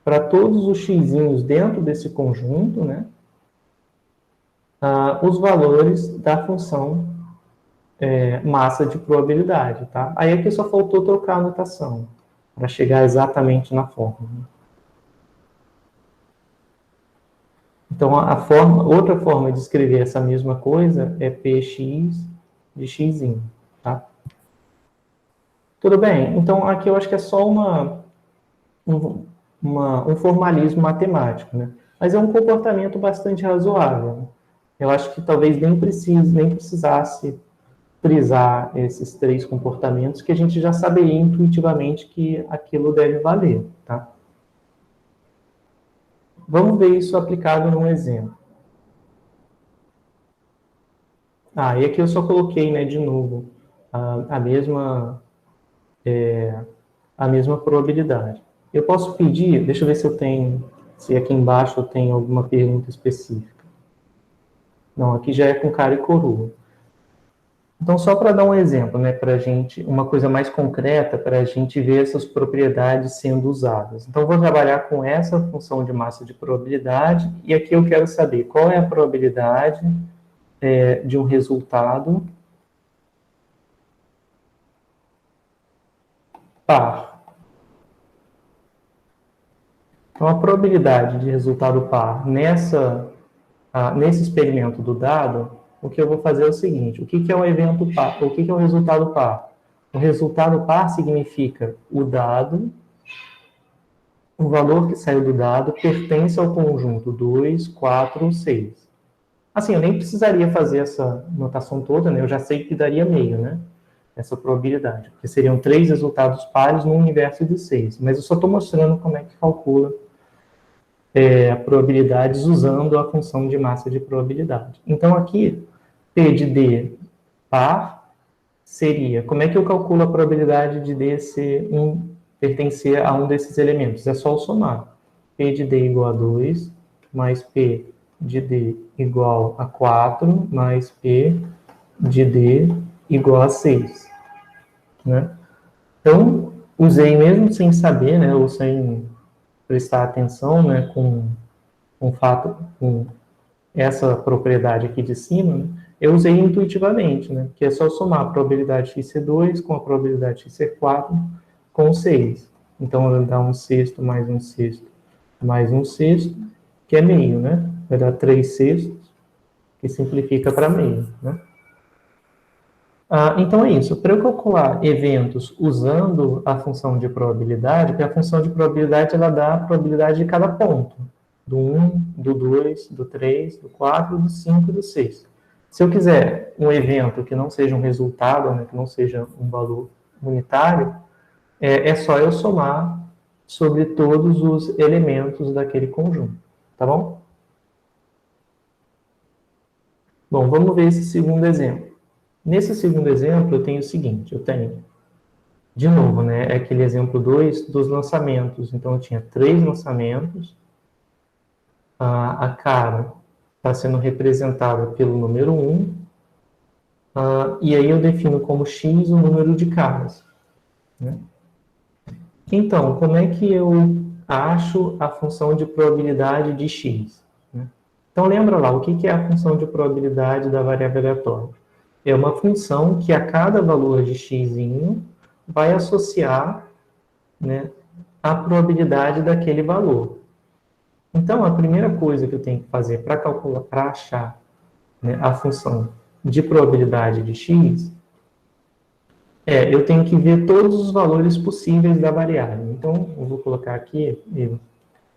para todos os x'inhos dentro desse conjunto, né, os valores da função massa de probabilidade. Tá? Aí aqui só faltou trocar a notação, para chegar exatamente na fórmula. Então, outra forma de escrever essa mesma coisa é Px de x. Tá? Tudo bem? Então, aqui eu acho que é só um formalismo matemático, né? Mas é um comportamento bastante razoável. Eu acho que talvez nem precisasse frisar esses 3 comportamentos, que a gente já saberia intuitivamente que aquilo deve valer, tá? Vamos ver isso aplicado num exemplo. E aqui eu só coloquei, né, de novo, a mesma probabilidade. Eu posso pedir, deixa eu ver se aqui embaixo eu tenho alguma pergunta específica. Não, aqui já é com cara e coroa. Então, só para dar um exemplo, né, para a gente, uma coisa mais concreta, para a gente ver essas propriedades sendo usadas. Então, vou trabalhar com essa função de massa de probabilidade, e aqui eu quero saber qual é a probabilidade de um resultado par. Então, a probabilidade de resultado par nesse experimento do dado, o que eu vou fazer é o seguinte: o que é o evento par? O que é o resultado par? O resultado par significa o dado, o valor que saiu do dado pertence ao conjunto 2, 4 ou 6. Assim, eu nem precisaria fazer essa notação toda, né? Eu já sei que daria meio, né? Essa probabilidade, porque seriam 3 resultados pares num universo de 6. Mas eu só estou mostrando como é que calcula probabilidades usando a função de massa de probabilidade. Então, aqui, P de D par seria... Como é que eu calculo a probabilidade de D pertencer a um desses elementos? É só eu somar. P de D igual a 2, mais P de D igual a 4, mais P de D igual a 6. Né? Então, usei mesmo sem saber, né, ou sem prestar atenção, né, com essa propriedade aqui de cima, né, eu usei intuitivamente, né, que é só somar a probabilidade x ser 2 com a probabilidade x ser 4 com 6. Então, vai dar 1/6 mais 1/6 mais 1/6, que é meio, né? Vai dar 3/6, que simplifica para meio, né? Então é isso. Para eu calcular eventos usando a função de probabilidade, porque a função de probabilidade ela dá a probabilidade de cada ponto. Do 1, do 2, do 3, do 4, do 5 e do 6. Se eu quiser um evento que não seja um resultado, né, que não seja um valor unitário, é só eu somar sobre todos os elementos daquele conjunto. Tá bom? Bom, vamos ver esse segundo exemplo. Nesse segundo exemplo, eu tenho o seguinte, eu tenho, de novo, né, é aquele exemplo 2 dos lançamentos. Então, eu tinha 3 lançamentos, a cara está sendo representada pelo número 1, e aí eu defino como x o número de caras. Né? Então, como é que eu acho a função de probabilidade de x? Né? Então, lembra lá, o que é a função de probabilidade da variável aleatória? É uma função que a cada valor de x vai associar, né, a probabilidade daquele valor. Então, a primeira coisa que eu tenho que fazer para calcular, para achar, né, a função de probabilidade de x, eu tenho que ver todos os valores possíveis da variável. Então, eu vou colocar aqui, eu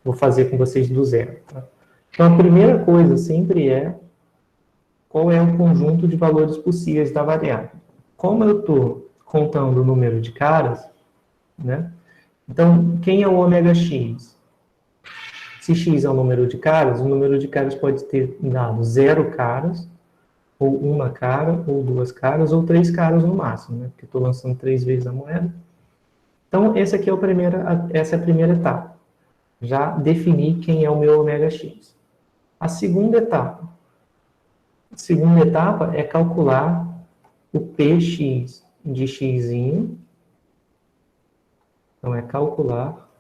vou fazer com vocês do zero. Tá? Então, a primeira coisa sempre é qual é o conjunto de valores possíveis da variável. Como eu estou contando o número de caras, né? Então, quem é o ômega x? Se x é o número de caras, o número de caras pode ter dado 0 caras, ou 1 cara, ou 2 caras, ou 3 caras no máximo, né? Porque estou lançando 3 vezes a moeda. Então, essa é a primeira etapa. Já defini quem é o meu ômega x. A segunda etapa é calcular o px de x. Então, é calcular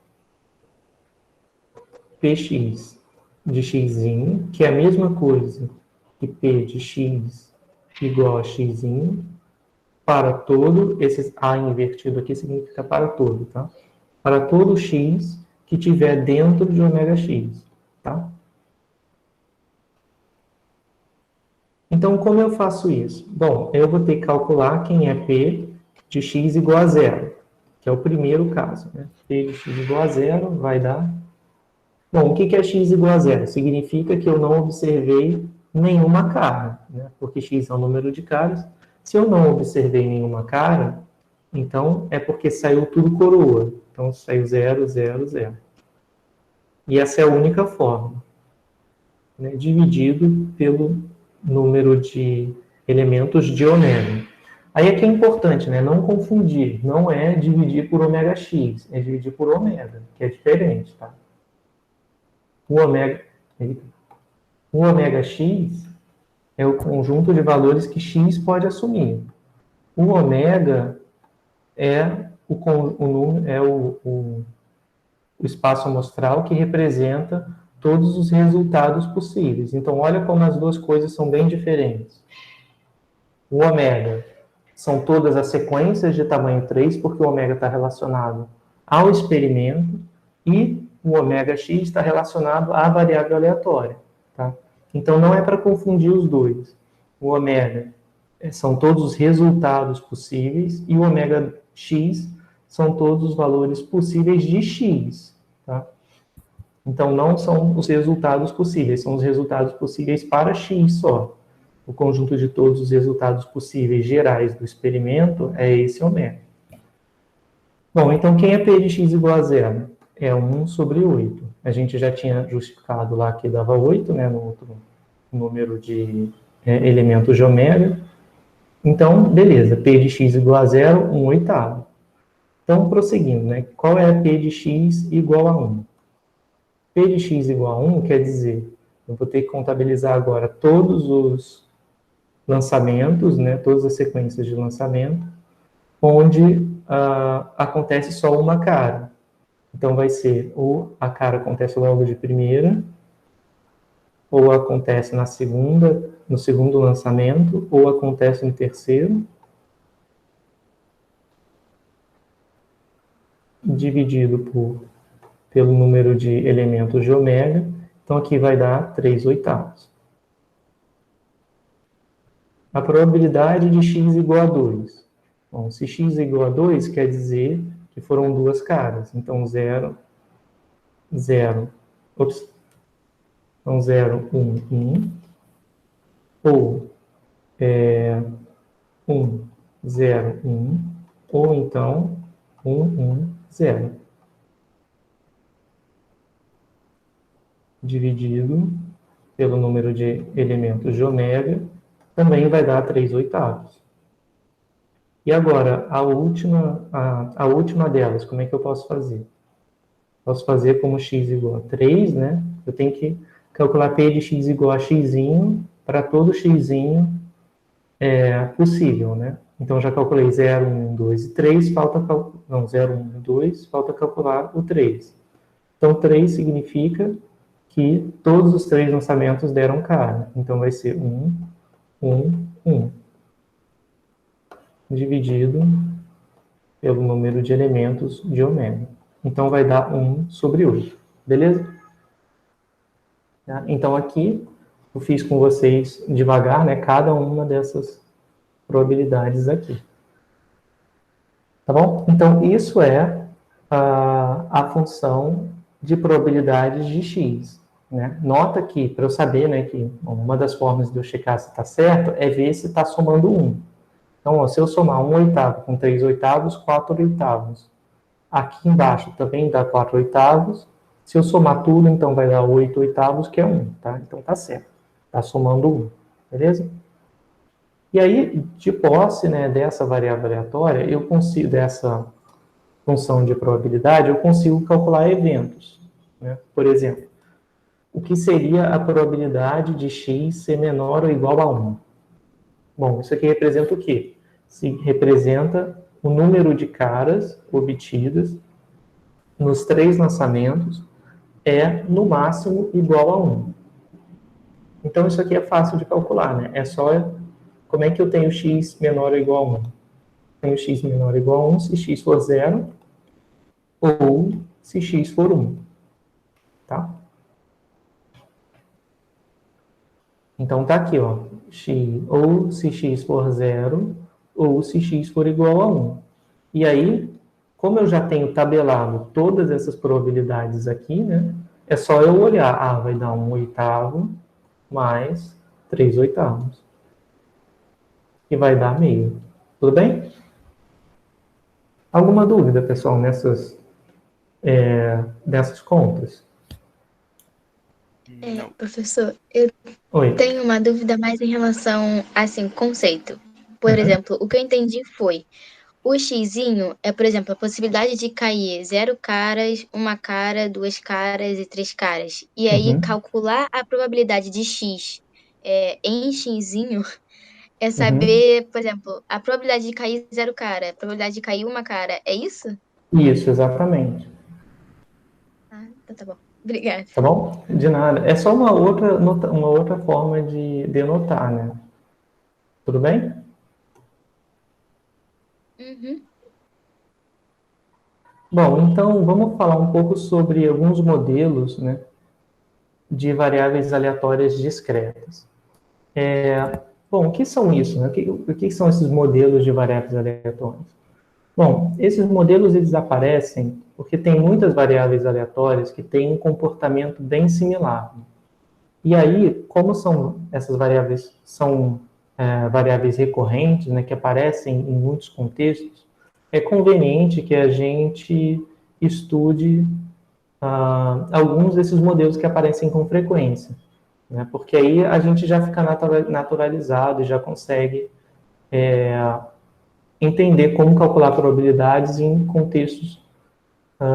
px de x, que é a mesma coisa que p de x igual a x, para todo, esse a invertido aqui significa para todo, tá? Para todo x que tiver dentro de ômega x, tá? Então, como eu faço isso? Bom, eu vou ter que calcular quem é p de x igual a 0, que é o primeiro caso, né? P de x igual a 0 vai dar... Bom, o que é x igual a 0? Significa que eu não observei nenhuma cara, né? Porque x é um número de caras. Se eu não observei nenhuma cara, então é porque saiu tudo coroa. Então saiu 0, 0, 0. E essa é a única forma, né? Dividido pelo número de elementos de ômega. Aí é que é importante, né? Não confundir. Não é dividir por ômega x, é dividir por ômega, que é diferente, tá? O ômega x é o conjunto de valores que x pode assumir. O ômega é o espaço amostral que representa todos os resultados possíveis. Então, olha como as duas coisas são bem diferentes. O ômega são todas as sequências de tamanho 3, porque o ômega está relacionado ao experimento, e o ômega x está relacionado à variável aleatória, tá? Então, não é para confundir os dois. O ômega são todos os resultados possíveis e o ômega x são todos os valores possíveis de x, tá? Então, não são os resultados possíveis, são os resultados possíveis para x só. O conjunto de todos os resultados possíveis gerais do experimento é esse ômega. Bom, então quem é P de x igual a zero? É 1 sobre 8. A gente já tinha justificado lá que dava 8, né, no outro número de elementos de ômega. Então, beleza, P de x igual a zero, 1 oitavo. Então, prosseguindo, né, qual é P de x igual a 1? P de x igual a 1 quer dizer, eu vou ter que contabilizar agora todos os lançamentos, né, todas as sequências de lançamento, onde acontece só uma cara. Então, vai ser ou a cara acontece logo de primeira, ou acontece na segunda, no segundo lançamento, ou acontece no terceiro, dividido pelo número de elementos de ômega. Então, aqui vai dar 3 oitavos. A probabilidade de x igual a 2. Bom, se x igual a 2, quer dizer que foram duas caras. Então, 0, 0, ops. Então, 0, 1, 1. Ou 1, 0, 1. Ou então 1, 1, 0. Dividido pelo número de elementos de ômega, também vai dar 3 oitavos. E agora, a última delas, como é que eu posso fazer? Posso fazer como x igual a 3, né? Eu tenho que calcular P de x igual a x para todo x possível, né? Então, já calculei 0, 1, 2 e 3, não, 0, 1 e 2, falta calcular o 3. Então, 3 significa que todos os 3 lançamentos deram cara. Então, vai ser 1, 1, 1. Dividido pelo número de elementos de ômega. Então, vai dar 1 sobre 8. Beleza? Então, aqui, eu fiz com vocês devagar, né, cada uma dessas probabilidades aqui. Tá bom? Então, isso é a função de probabilidades de x. Né? Nota que, para eu saber, né, que uma das formas de eu checar se está certo é ver se está somando 1. Então, ó, se eu somar 1 oitavo com 3 oitavos, 4 oitavos. Aqui embaixo também dá 4 oitavos. Se eu somar tudo, então vai dar 8 oitavos, que é 1. Tá? Então, está certo. Está somando 1. Beleza? E aí, de posse, né, dessa variável aleatória, eu consigo, dessa função de probabilidade, eu consigo calcular eventos. Né? Por exemplo, o que seria a probabilidade de x ser menor ou igual a 1? Bom, isso aqui representa o quê? Representa o número de caras obtidas nos 3 lançamentos no máximo igual a 1. Então, isso aqui é fácil de calcular, né? É só como é que eu tenho x menor ou igual a 1? Tenho x menor ou igual a 1 se x for 0 ou se x for 1. Tá? Então, tá aqui, ó, ou se x for 0, ou se x for igual a 1. E aí, como eu já tenho tabelado todas essas probabilidades aqui, né, é só eu olhar, vai dar 1 oitavo mais 3 oitavos. E vai dar meio. Tudo bem? Alguma dúvida, pessoal, nessas contas? Não. Professor, eu Oi. tenho uma dúvida mais em relação, assim, conceito. Por exemplo, o que eu entendi foi, o xizinho é, por exemplo, a possibilidade de cair 0 caras, 1 cara, 2 caras e 3 caras. E aí, calcular a probabilidade de x em xizinho é saber, por exemplo, a probabilidade de cair 0 cara, a probabilidade de cair 1 cara. É isso? Isso, exatamente. Ah, então tá bom. Obrigada. Tá bom? De nada. É só uma outra forma de denotar, né? Tudo bem? Uhum. Bom, então vamos falar um pouco sobre alguns modelos, né, de variáveis aleatórias discretas. Bom, o que são isso, né? O que são esses modelos de variáveis aleatórias? Bom, esses modelos eles aparecem porque tem muitas variáveis aleatórias que têm um comportamento bem similar. E aí, como são essas variáveis são variáveis recorrentes, né, que aparecem em muitos contextos, é conveniente que a gente estude alguns desses modelos que aparecem com frequência, né, porque aí a gente já fica naturalizado e já consegue entender como calcular probabilidades em contextos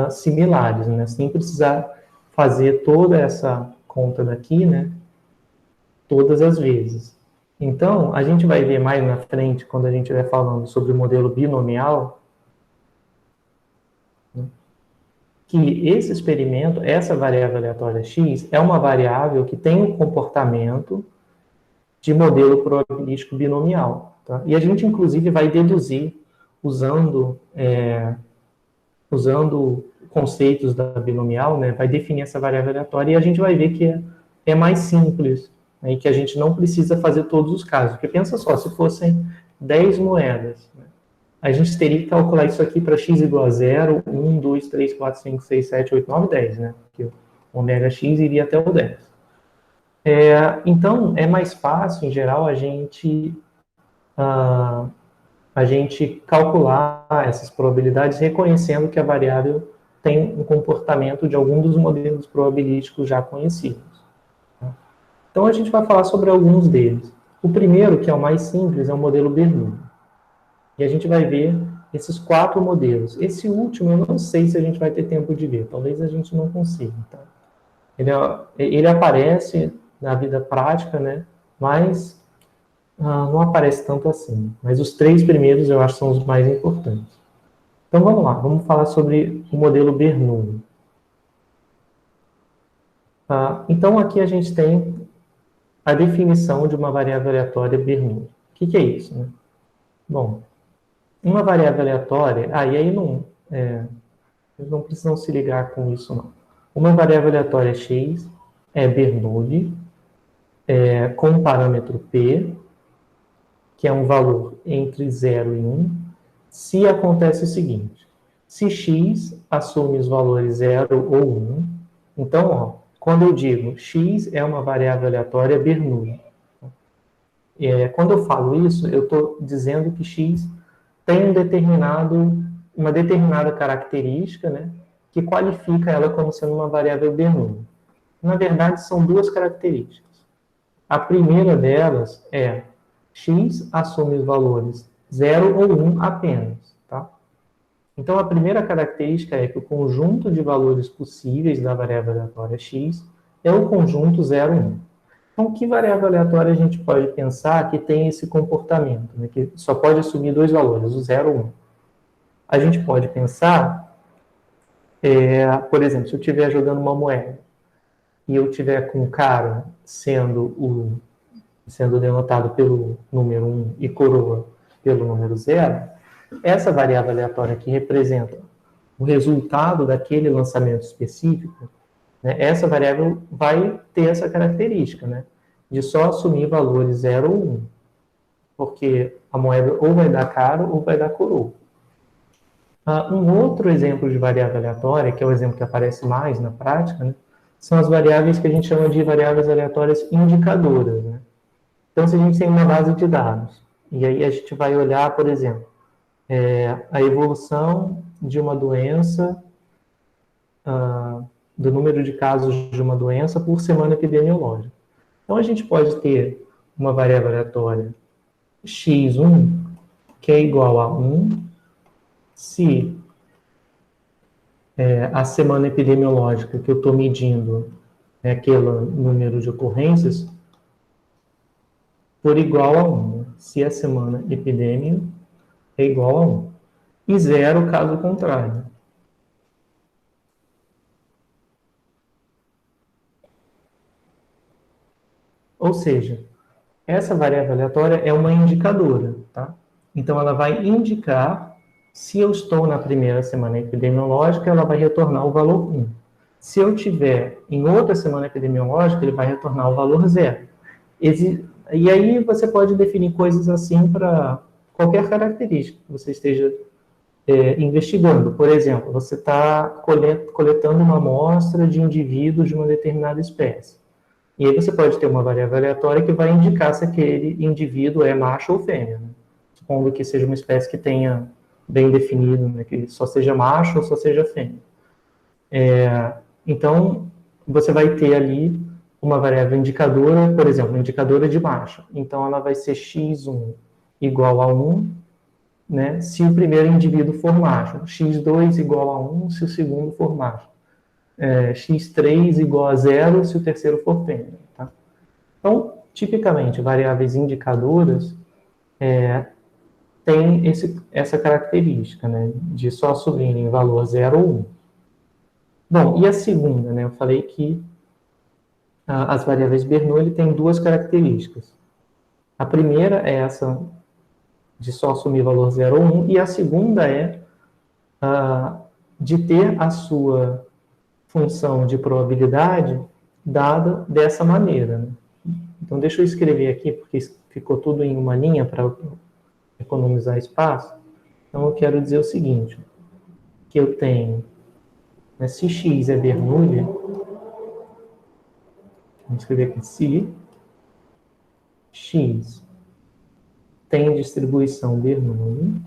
similares, né, sem precisar fazer toda essa conta daqui, né, todas as vezes. Então, a gente vai ver mais na frente, quando a gente estiver falando sobre o modelo binomial, né, que esse experimento, essa variável aleatória x, é uma variável que tem um comportamento de modelo probabilístico binomial. Tá? E a gente, inclusive, vai deduzir usando conceitos da binomial, né, vai definir essa variável aleatória e a gente vai ver que é mais simples, né, e que a gente não precisa fazer todos os casos. Porque pensa só, se fossem 10 moedas, né, a gente teria que calcular isso aqui para x igual a 0, 1, 2, 3, 4, 5, 6, 7, 8, 9, 10, né? Porque o ômega x iria até o 10. Então, é mais fácil, em geral, a gente calcular essas probabilidades reconhecendo que a variável tem um comportamento de algum dos modelos probabilísticos já conhecidos. Então, a gente vai falar sobre alguns deles. O primeiro, que é o mais simples, é o modelo Bernoulli. E a gente vai ver esses 4 modelos. Esse último, eu não sei se a gente vai ter tempo de ver. Talvez a gente não consiga. Tá? Ele aparece na vida prática, né? Mas não aparece tanto assim. Mas os 3 primeiros eu acho que são os mais importantes. Então vamos lá, vamos falar sobre o modelo Bernoulli. Então aqui a gente tem a definição de uma variável aleatória Bernoulli. O que é isso? Né? Bom, uma variável aleatória, e aí vocês não precisam se ligar com isso não. Uma variável aleatória x é Bernoulli com um parâmetro p, que é um valor entre 0 e 1, se acontece o seguinte: se x assume os valores 0 ou 1, então, quando eu digo x é uma variável aleatória Bernoulli, quando eu falo isso, eu estou dizendo que x tem uma determinada característica, né, que qualifica ela como sendo uma variável Bernoulli. Na verdade, são 2 características. A primeira delas é x assume os valores 0 ou 1 apenas. Tá? Então, a primeira característica é que o conjunto de valores possíveis da variável aleatória x é o conjunto 0, 1. Então, que variável aleatória a gente pode pensar que tem esse comportamento, né, que só pode assumir 2 valores, o 0 ou 1? A gente pode pensar, por exemplo, se eu estiver jogando uma moeda e eu tiver com cara sendo denotado pelo número 1 e coroa pelo número 0, essa variável aleatória que representa o resultado daquele lançamento específico, né, essa variável vai ter essa característica, né, de só assumir valores 0 ou 1, porque a moeda ou vai dar cara ou vai dar coroa. Um outro exemplo de variável aleatória, que é o exemplo que aparece mais na prática, né, são as variáveis que a gente chama de variáveis aleatórias indicadoras. Né? Então, se a gente tem uma base de dados, e aí a gente vai olhar, por exemplo, a evolução de uma doença, do número de casos de uma doença por semana epidemiológica. Então, a gente pode ter uma variável aleatória x1, que é igual a 1, se a semana epidemiológica que eu estou medindo é aquele número de ocorrências, por igual a 1. Se a semana epidêmica é igual a 1. E 0 caso contrário. Ou seja, essa variável aleatória é uma indicadora, tá? Então, ela vai indicar Se eu estou na primeira semana epidemiológica, ela vai retornar o valor 1. Se eu tiver em outra semana epidemiológica, ele vai retornar o valor 0. E aí você pode definir coisas assim para qualquer característica que você esteja investigando. Por exemplo, você está coletando uma amostra de indivíduos de uma determinada espécie. E aí você pode ter uma variável aleatória que vai indicar se aquele indivíduo é macho ou fêmea, né? Supondo que seja uma espécie que tenha bem definido, né, que só seja macho ou só seja fêmea. Então, você vai ter ali uma variável indicadora, por exemplo, uma indicadora de macho. Então, ela vai ser x1 igual a 1, né, se o primeiro indivíduo for macho. x2 igual a 1 se o segundo for macho. x3 igual a 0 se o terceiro for fêmea. Tá? Então, tipicamente, variáveis indicadoras têm essa característica, né, de só assumirem valor 0 ou 1. Bom, e a segunda, né, eu falei que as variáveis Bernoulli têm duas características. A primeira é essa de só assumir valor 0 ou 1, e a segunda é de ter a sua função de probabilidade dada dessa maneira. Né? Então, deixa eu escrever aqui, porque ficou tudo em uma linha para economizar espaço. Então, eu quero dizer o seguinte, que eu tenho, né, se x é Bernoulli, vamos escrever aqui, se x tem distribuição Bernoulli,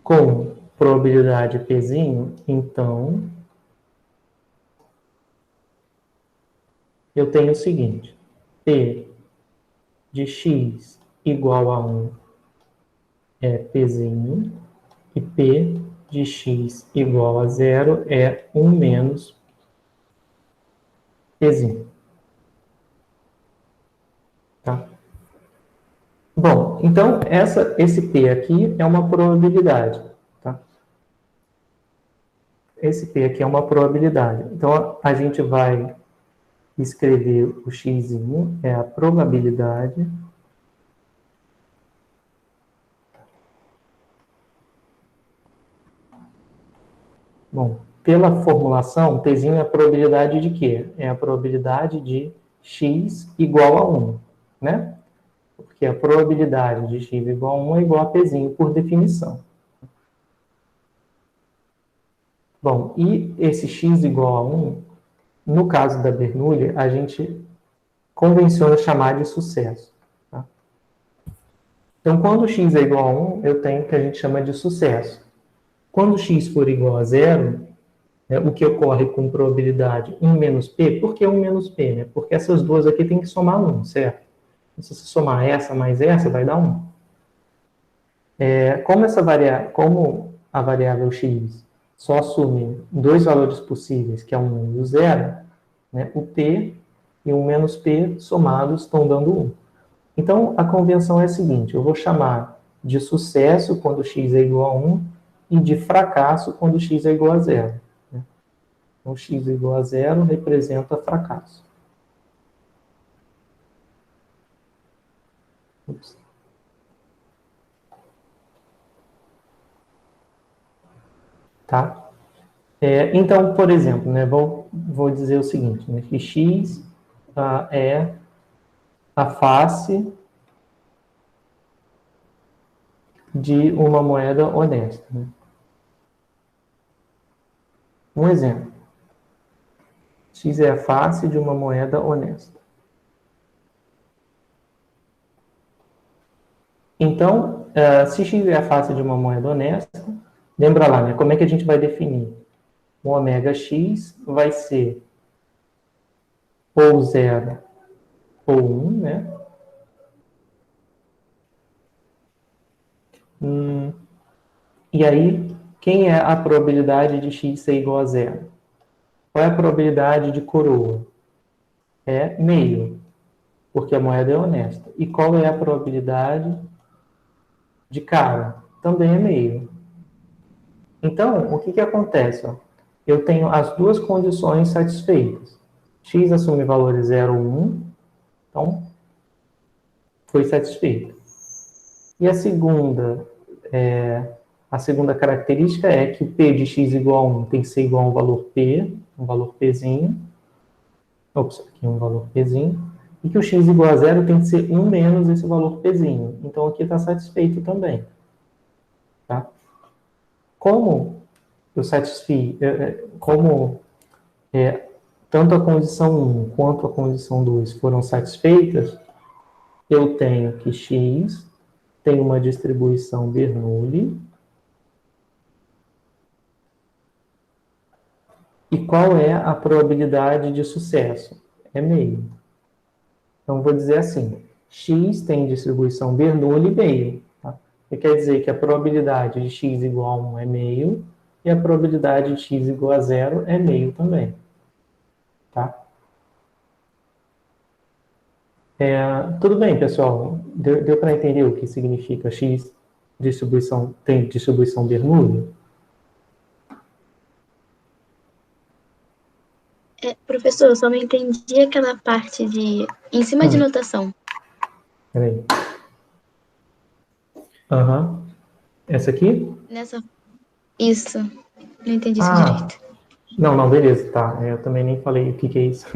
com probabilidade Pzinho, então eu tenho o seguinte, P de x igual a 1 é Pzinho, e P de x igual a 0 é 1 menos Pzinho. Tá? Bom, então esse P aqui é uma probabilidade. Tá? Esse P aqui é uma probabilidade. Então, a gente vai escrever o x é a probabilidade Bom, pela formulação, Pzinho é a probabilidade de quê? É a probabilidade de x igual a 1, né? Porque a probabilidade de x igual a 1 é igual a Pzinho por definição. Bom, e esse x igual a 1, no caso da Bernoulli, a gente convenciona chamar de sucesso. Tá? Então, quando x é igual a 1, eu tenho o que a gente chama de sucesso. Quando x for igual a 0, o que ocorre com probabilidade 1 menos P, por que 1 menos P? Né? Porque essas duas aqui tem que somar 1, certo? Se você somar essa mais essa, vai dar 1. Como a variável x só assume dois valores possíveis, que é o 1 e o 0, né, o P e o menos P somados estão dando 1. Então, a convenção é a seguinte, eu vou chamar de sucesso quando x é igual a 1 e de fracasso quando x é igual a 0. Né? Então, x igual a 0 representa fracasso. Ups. Tá? Então, por exemplo, né, vou dizer o seguinte, né, que x é a face de uma moeda honesta. Né? Um exemplo. X é a face de uma moeda honesta. Então, se x é a face de uma moeda honesta, lembra lá, né, como é que a gente vai definir? O ômega x vai ser ou 0 ou 1, né? E aí, quem é a probabilidade de x ser igual a 0? Qual é a probabilidade de coroa? É meio, porque a moeda é honesta. E qual é a probabilidade de cara? Também é meio. Então, o que acontece? Ó? Eu tenho as duas condições satisfeitas. X assume valores 0 ou 1. Então, foi satisfeito. E a segunda característica é que o P de x igual a 1 tem que ser igual a um valor P, um valor Pzinho. Ops, aqui um valor Pzinho. E que o x igual a 0 tem que ser 1 menos esse valor Pzinho. Então, aqui está satisfeito também. Tá? Como eu satisfiz, tanto a condição 1 quanto a condição 2 foram satisfeitas, eu tenho que x tem uma distribuição Bernoulli. E qual é a probabilidade de sucesso? É meio. Então, vou dizer assim, x tem distribuição Bernoulli meio. Tá? Que quer dizer que a probabilidade de x igual a 1 é meio, e a probabilidade de x igual a 0 é meio também. Tá? Tudo bem, pessoal? Deu para entender o que significa x tem distribuição Bernoulli? Professor, eu só não entendi aquela parte de... em cima de notação. Peraí. Essa aqui? Isso. Não entendi isso direito. Não, beleza, tá. Eu também nem falei o que é isso.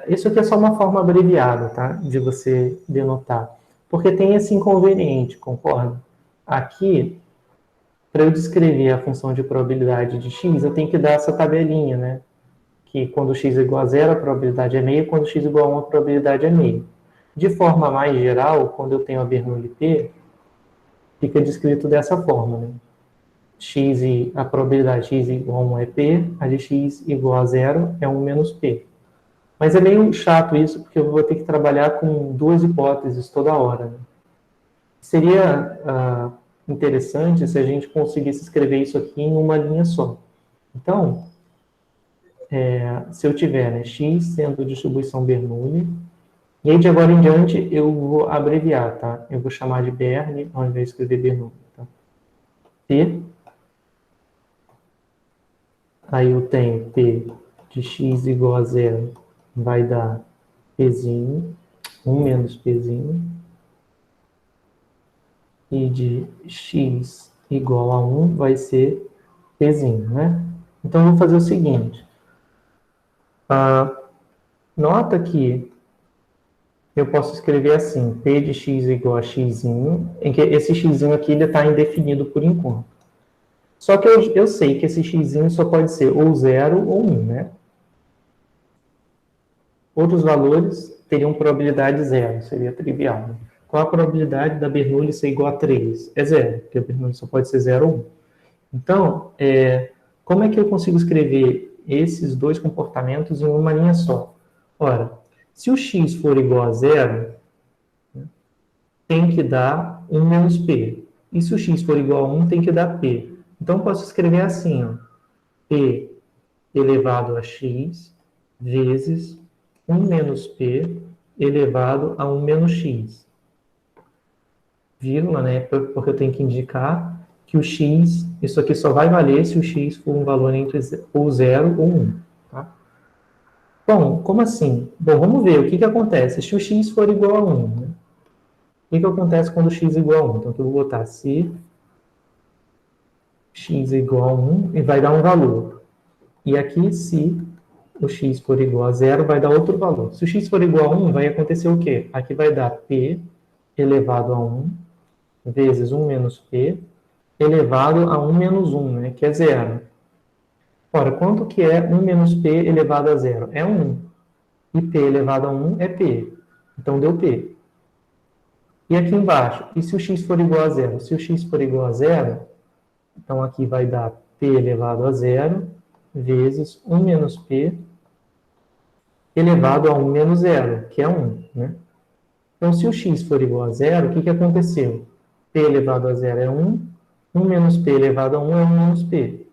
Isso aqui é só uma forma abreviada, tá? De você denotar. Porque tem esse inconveniente, concorda? Aqui, para eu descrever a função de probabilidade de x, eu tenho que dar essa tabelinha, né? Que quando x é igual a 0, a probabilidade é meio, quando x é igual a 1, a probabilidade é meio. De forma mais geral, quando eu tenho a Bernoulli P, fica descrito dessa forma, né? A probabilidade de x igual a 1 é P, a de x igual a 0 é 1 menos P. Mas é meio chato isso, porque eu vou ter que trabalhar com duas hipóteses toda hora. Né? Seria interessante se a gente conseguisse escrever isso aqui em uma linha só. Então, se eu tiver, né, x sendo distribuição Bernoulli, e aí de agora em diante eu vou abreviar, tá? Eu vou chamar de Bernoulli ao invés de escrever Bernoulli. Tá? P. Aí eu tenho P de x igual a 0, vai dar Pzinho, 1 menos Pzinho. E de x igual a 1 vai ser Pzinho, né? Então, eu vou fazer o seguinte. Nota que eu posso escrever assim, P de x igual a x, em que esse x aqui está indefinido por enquanto. Só que eu sei que esse x só pode ser ou 0 ou 1, né? Outros valores teriam probabilidade 0, seria trivial. Né? Qual a probabilidade da Bernoulli ser igual a 3? É 0, porque a Bernoulli só pode ser 0 ou 1. Então, como é que eu consigo escrever esses dois comportamentos em uma linha só? Ora, se o x for igual a 0, tem que dar 1 menos p. E se o x for igual a 1, tem que dar p. Então, eu posso escrever assim, ó, p elevado a x vezes 1 menos p elevado a 1 menos x. Vírgula, né? Porque eu tenho que indicar que o x, isso aqui só vai valer se o x for um valor entre ou 0 ou 1. Tá? Bom, como assim? Bom, vamos ver o que acontece. Se o x for igual a 1, né? O que acontece quando o x é igual a 1? Então, aqui eu vou botar se x é igual a 1 e vai dar um valor. E aqui, se o x for igual a 0, vai dar outro valor. Se o x for igual a 1, vai acontecer o quê? Aqui vai dar p elevado a 1 vezes 1 menos p elevado a 1 menos 1, né, que é 0. Ora, quanto que é 1 menos p elevado a 0? É 1. E p elevado a 1 é p. Então, deu p. E aqui embaixo, e se o x for igual a 0? Se o x for igual a 0, então aqui vai dar p elevado a 0 vezes 1 menos p elevado a 1 menos 0, que é 1. Né? Então, se o x for igual a 0, o que aconteceu? P elevado a 0 é 1, 1 menos p elevado a 1 é 1 menos p.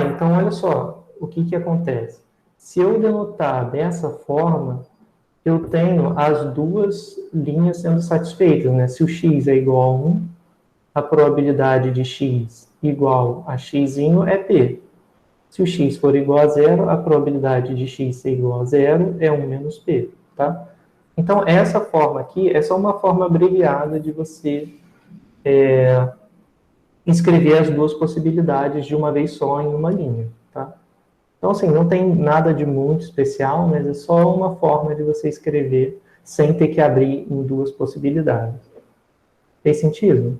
Então olha só, o que acontece? Se eu denotar dessa forma, eu tenho as duas linhas sendo satisfeitas, né? Se o x é igual a 1, a probabilidade de x igual a x é p. Se o x for igual a 0, a probabilidade de x ser igual a 0 é 1 menos p, tá? Então, essa forma aqui é só uma forma abreviada de você escrever as duas possibilidades de uma vez só em uma linha, tá? Então, assim, não tem nada de muito especial, mas é só uma forma de você escrever sem ter que abrir em duas possibilidades. Fez sentido?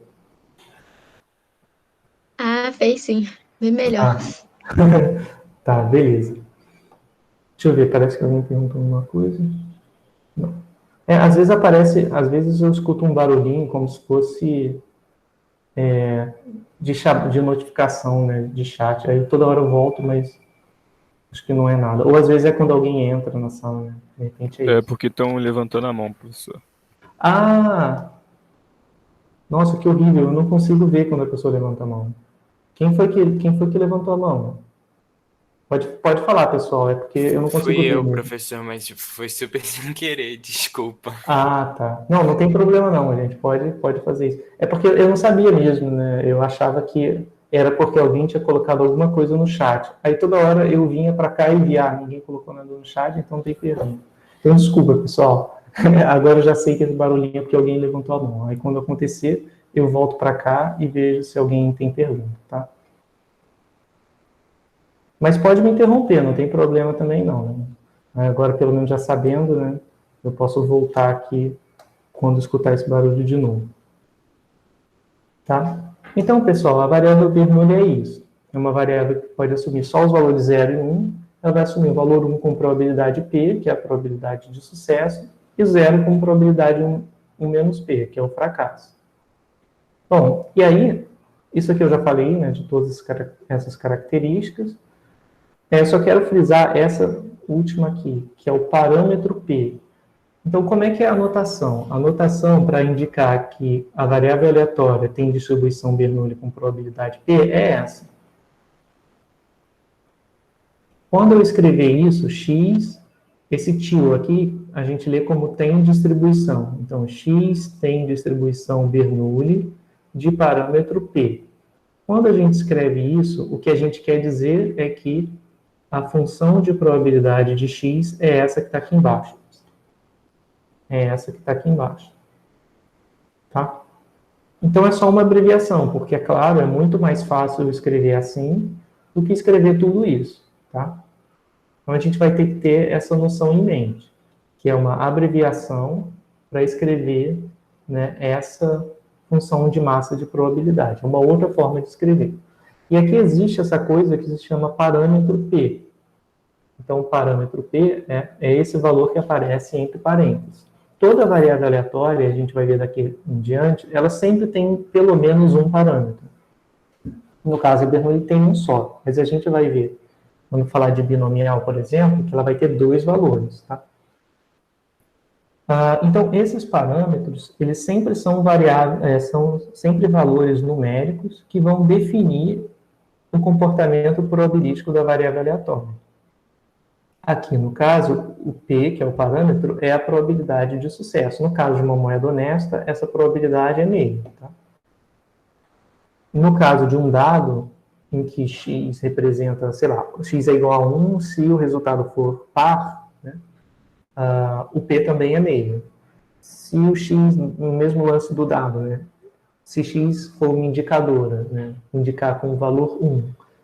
Ah, fez sim. Bem melhor. Ah. Tá, beleza. Deixa eu ver, parece que alguém perguntou alguma coisa. Não. Às vezes aparece, às vezes eu escuto um barulhinho como se fosse de notificação, né, de chat. Aí toda hora eu volto, mas acho que não é nada. Ou às vezes é quando alguém entra na sala, né? De repente é É isso. porque estão levantando a mão, professor. Ah! Nossa, que horrível. Eu não consigo ver quando a pessoa levanta a mão. Quem foi que levantou a mão? Pode falar, pessoal. É porque eu não consigo Fui ver eu, mesmo. professor, mas foi super sem querer, desculpa. Ah, tá. Não, não tem problema não, gente. Pode fazer isso. É porque eu não sabia mesmo, né? Eu achava que era porque alguém tinha colocado alguma coisa no chat. Aí toda hora eu vinha para cá e via, ninguém colocou nada no chat, então tem pergunta. Então, desculpa, pessoal. Agora eu já sei que esse barulhinho é porque alguém levantou a mão. Aí quando acontecer, eu volto para cá e vejo se alguém tem pergunta, tá? Mas pode me interromper, não tem problema também não, né? Agora, pelo menos já sabendo, né? Eu posso voltar aqui quando escutar esse barulho de novo. Tá? Então, pessoal, a variável Bernoulli é isso. É uma variável que pode assumir só os valores 0 e 1. Ela vai assumir o valor 1 com probabilidade P, que é a probabilidade de sucesso, e o 0 com probabilidade 1 menos P, que é o fracasso. Bom, e aí, isso aqui eu já falei, né, de todas essas características. Eu só quero frisar essa última aqui, que é o parâmetro P. Então, como é que é a anotação? A anotação para indicar que a variável aleatória tem distribuição Bernoulli com probabilidade P é essa. Quando eu escrever isso, x, esse tio aqui, a gente lê como tem distribuição. Então, x tem distribuição Bernoulli de parâmetro P. Quando a gente escreve isso, o que a gente quer dizer é que a função de probabilidade de x é essa que está aqui embaixo. É essa que está aqui embaixo. Tá? Então é só uma abreviação, porque, é claro, é muito mais fácil escrever assim do que escrever tudo isso. Tá? Então a gente vai ter que ter essa noção em mente, que é uma abreviação para escrever, né, essa função de massa de probabilidade. É uma outra forma de escrever. E aqui existe essa coisa que se chama parâmetro P. Então, o parâmetro P é esse valor que aparece entre parênteses. Toda variável aleatória, a gente vai ver daqui em diante, ela sempre tem pelo menos um parâmetro. No caso, a Bernoulli tem um só, mas a gente vai ver, quando falar de binomial, por exemplo, que ela vai ter dois valores. Tá? Então, esses parâmetros, eles sempre são são sempre valores numéricos que vão definir o comportamento probabilístico da variável aleatória. Aqui, no caso, o P, que é o parâmetro, é a probabilidade de sucesso. No caso de uma moeda honesta, essa probabilidade é meio. Tá? No caso de um dado, em que x representa, sei lá, x é igual a 1, se o resultado for par, né, o P também é meio. Se o x, no mesmo lance do dado, né, se x for uma indicadora, né, indicar com o valor 1,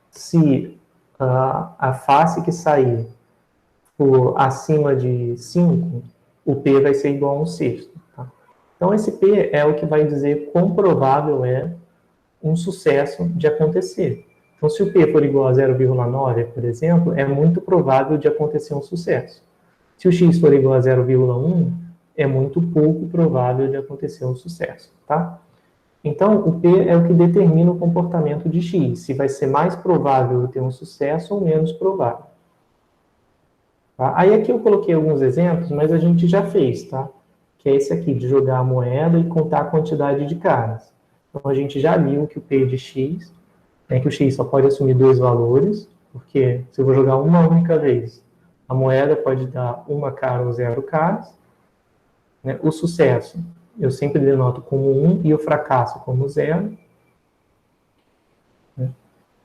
se a face que sair for acima de 5, o P vai ser igual a 1/6. Tá? Então, esse P é o que vai dizer quão provável é um sucesso de acontecer. Então, se o P for igual a 0,9, por exemplo, é muito provável de acontecer um sucesso. Se o X for igual a 0,1, é muito pouco provável de acontecer um sucesso. Tá? Então, o P é o que determina o comportamento de X, se vai ser mais provável ter um sucesso ou menos provável. Tá? Aí aqui eu coloquei alguns exemplos, mas a gente já fez, tá? Que é esse aqui, de jogar a moeda e contar a quantidade de caras. Então, a gente já viu que o P de X é que o X só pode assumir dois valores, porque se eu vou jogar uma única vez, a moeda pode dar uma cara ou 0 caras. Né? O sucesso, eu sempre denoto como 1 e o fracasso como 0. Né?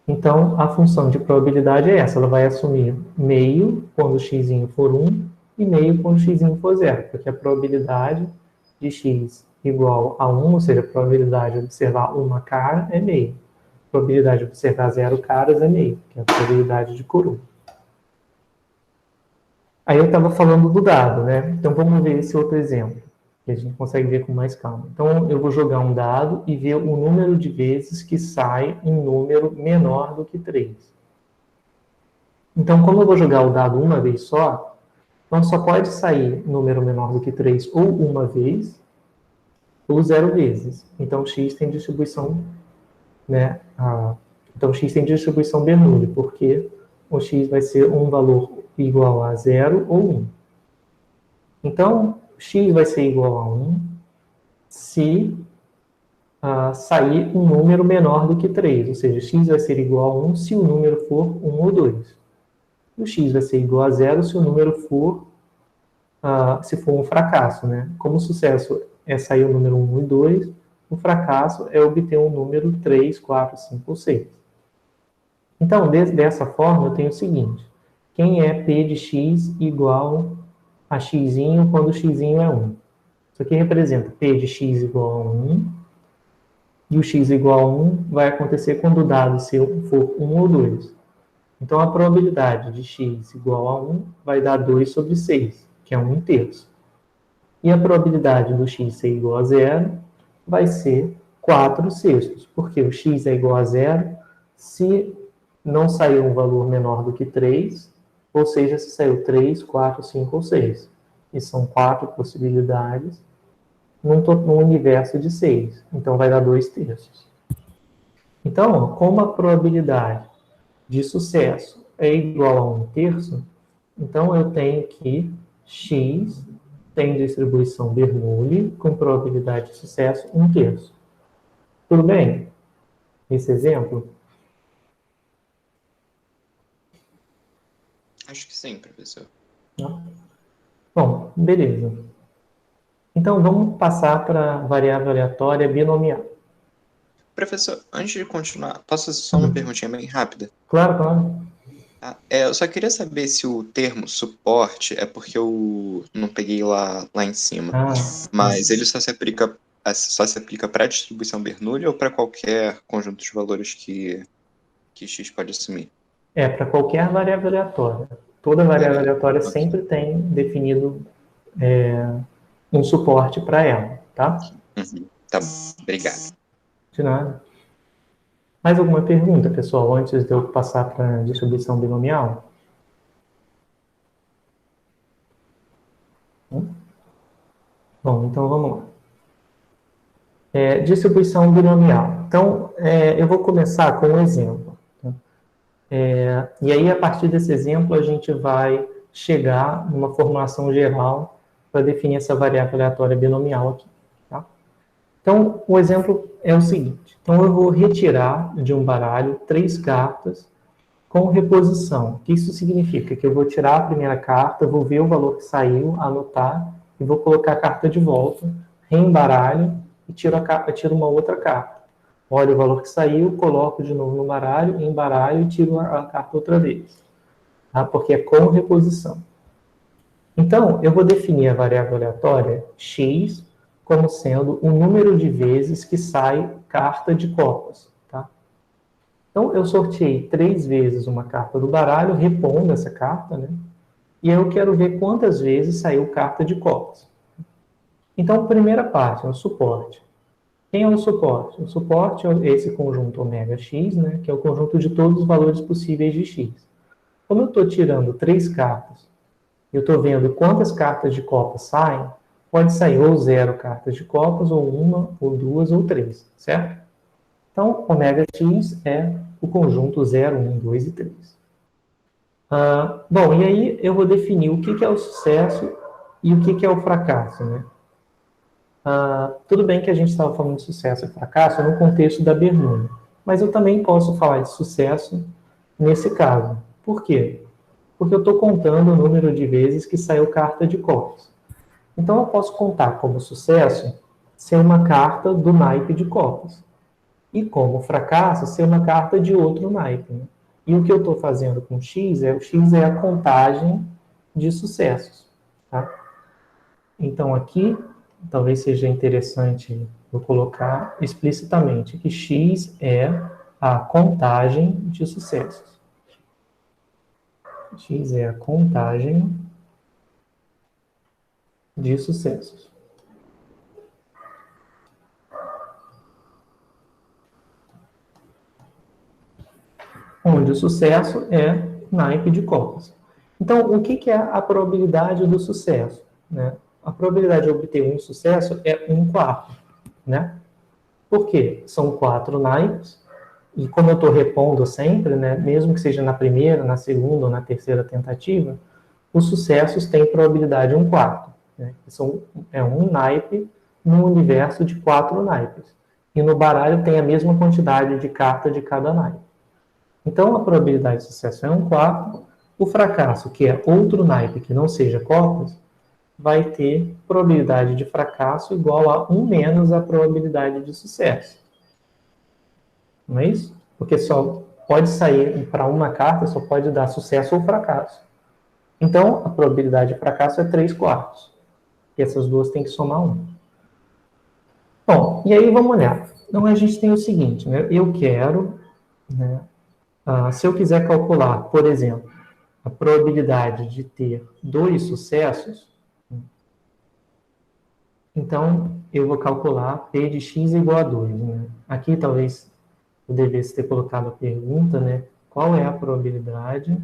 Então, a função de probabilidade é essa, ela vai assumir meio quando o x for 1 e meio quando x for 0, porque a probabilidade de x igual a 1, ou seja, a probabilidade de observar uma cara é meio. A probabilidade de observar 0 caras é meio, que é a probabilidade de coroa. Aí eu estava falando do dado, né? Então vamos ver esse outro exemplo, que a gente consegue ver com mais calma. Então eu vou jogar um dado e ver o número de vezes que sai um número menor do que 3. Então, como eu vou jogar o dado uma vez só, então só pode sair número menor do que 3 ou uma vez, ou 0 vezes. Então x tem distribuição, né? Então x tem distribuição Bernoulli, porque o x vai ser um valor igual a 0 ou 1. Então, x vai ser igual a 1 se sair um número menor do que 3, ou seja, x vai ser igual a 1 se o número for 1 ou 2. O x vai ser igual a 0 se o número for, se for um fracasso, né? Como o sucesso é sair o número 1 e 2, o fracasso é obter um número 3, 4, 5 ou 6. Então, dessa forma, eu tenho o seguinte: quem é P de x igual a x quando x é 1? Isso aqui representa P de x igual a 1, e o x igual a 1 vai acontecer quando o dado for 1 ou 2. Então, a probabilidade de x igual a 1 vai dar 2 sobre 6, que é 1/3. E a probabilidade do x ser igual a 0 vai ser 4/6, porque o x é igual a 0 se não sair um valor menor do que 3, ou seja, se saiu 3, 4, 5 ou 6. E são 4 possibilidades num universo de 6. Então, vai dar 2/3. Então, como a probabilidade de sucesso é igual a 1/3, então eu tenho que x tem distribuição Bernoulli com probabilidade de sucesso 1/3. Tudo bem? Esse exemplo? Acho que sim, professor. Não? Bom, beleza. Então vamos passar para a variável aleatória binomial. Professor, antes de continuar, posso fazer só uma perguntinha bem rápida? Claro, claro. Eu só queria saber se o termo suporte é porque eu não peguei lá em cima, mas ele só se aplica para a distribuição Bernoulli ou para qualquer conjunto de valores que x pode assumir? É, para qualquer variável aleatória. Toda variável aleatória sempre tem definido um suporte para ela, tá? Tá bom, obrigado. De nada. Mais alguma pergunta, pessoal, antes de eu passar para a distribuição binomial? Bom, então vamos lá. Distribuição binomial. Então, eu vou começar com um exemplo. Tá? E aí, a partir desse exemplo, a gente vai chegar numa formulação geral para definir essa variável aleatória binomial aqui. Tá? Então, o exemplo é o seguinte. Então, eu vou retirar de um baralho 3 cartas com reposição. O que isso significa? Que eu vou tirar a primeira carta, vou ver o valor que saiu, anotar, e vou colocar a carta de volta, reembaralho e tiro uma outra carta. Olho o valor que saiu, coloco de novo no baralho, embaralho e tiro a carta outra vez. Tá? Porque é com reposição. Então, eu vou definir a variável aleatória x como sendo o número de vezes que sai carta de copas. Tá? Então, eu sorteei 3 vezes uma carta do baralho, repondo essa carta, né? E eu quero ver quantas vezes saiu carta de copas. Então, primeira parte, é o suporte. Quem é o suporte? O suporte é esse conjunto ômega x, né, que é o conjunto de todos os valores possíveis de x. Como eu estou tirando 3 cartas, eu estou vendo quantas cartas de copas saem, pode sair ou 0 cartas de copas, ou 1, ou 2, ou 3, certo? Então, ômega x é o conjunto 0, 1, 2 e 3. Bom, e aí eu vou definir o que é o sucesso e o que é o fracasso, né? Tudo bem que a gente estava falando de sucesso e fracasso no contexto da Bernoulli, mas eu também posso falar de sucesso nesse caso. Por quê? Porque eu estou contando o número de vezes que saiu carta de copas. Então eu posso contar como sucesso ser uma carta do naipe de copas. E como fracasso ser uma carta de outro naipe. Né? E o que eu estou fazendo com x é a contagem de sucessos. tá? Então, aqui, talvez seja interessante eu colocar explicitamente que X é a contagem de sucessos. X é a contagem de sucessos. Onde o sucesso é naipe de copas. Então, o que é a probabilidade do sucesso, né? A probabilidade de obter um sucesso é 1/4, né? Por quê? São 4 naipes, e como eu estou repondo sempre, né, mesmo que seja na primeira, na segunda ou na terceira tentativa, os sucessos têm probabilidade 1/4. Né? É um naipe num universo de 4 naipes. E no baralho tem a mesma quantidade de carta de cada naipe. Então, a probabilidade de sucesso é 1/4. O fracasso, que é outro naipe que não seja copas, vai ter probabilidade de fracasso igual a 1 menos a probabilidade de sucesso. Não é isso? Porque só pode sair para uma carta, só pode dar sucesso ou fracasso. Então, a probabilidade de fracasso é 3/4. E essas duas têm que somar 1. Bom, e aí vamos olhar. Então, a gente tem o seguinte, né? Eu quero, né, se eu quiser calcular, por exemplo, a probabilidade de ter 2 sucessos, então eu vou calcular P de x igual a 2. Né? Aqui talvez eu devesse ter colocado a pergunta, né? Qual é a probabilidade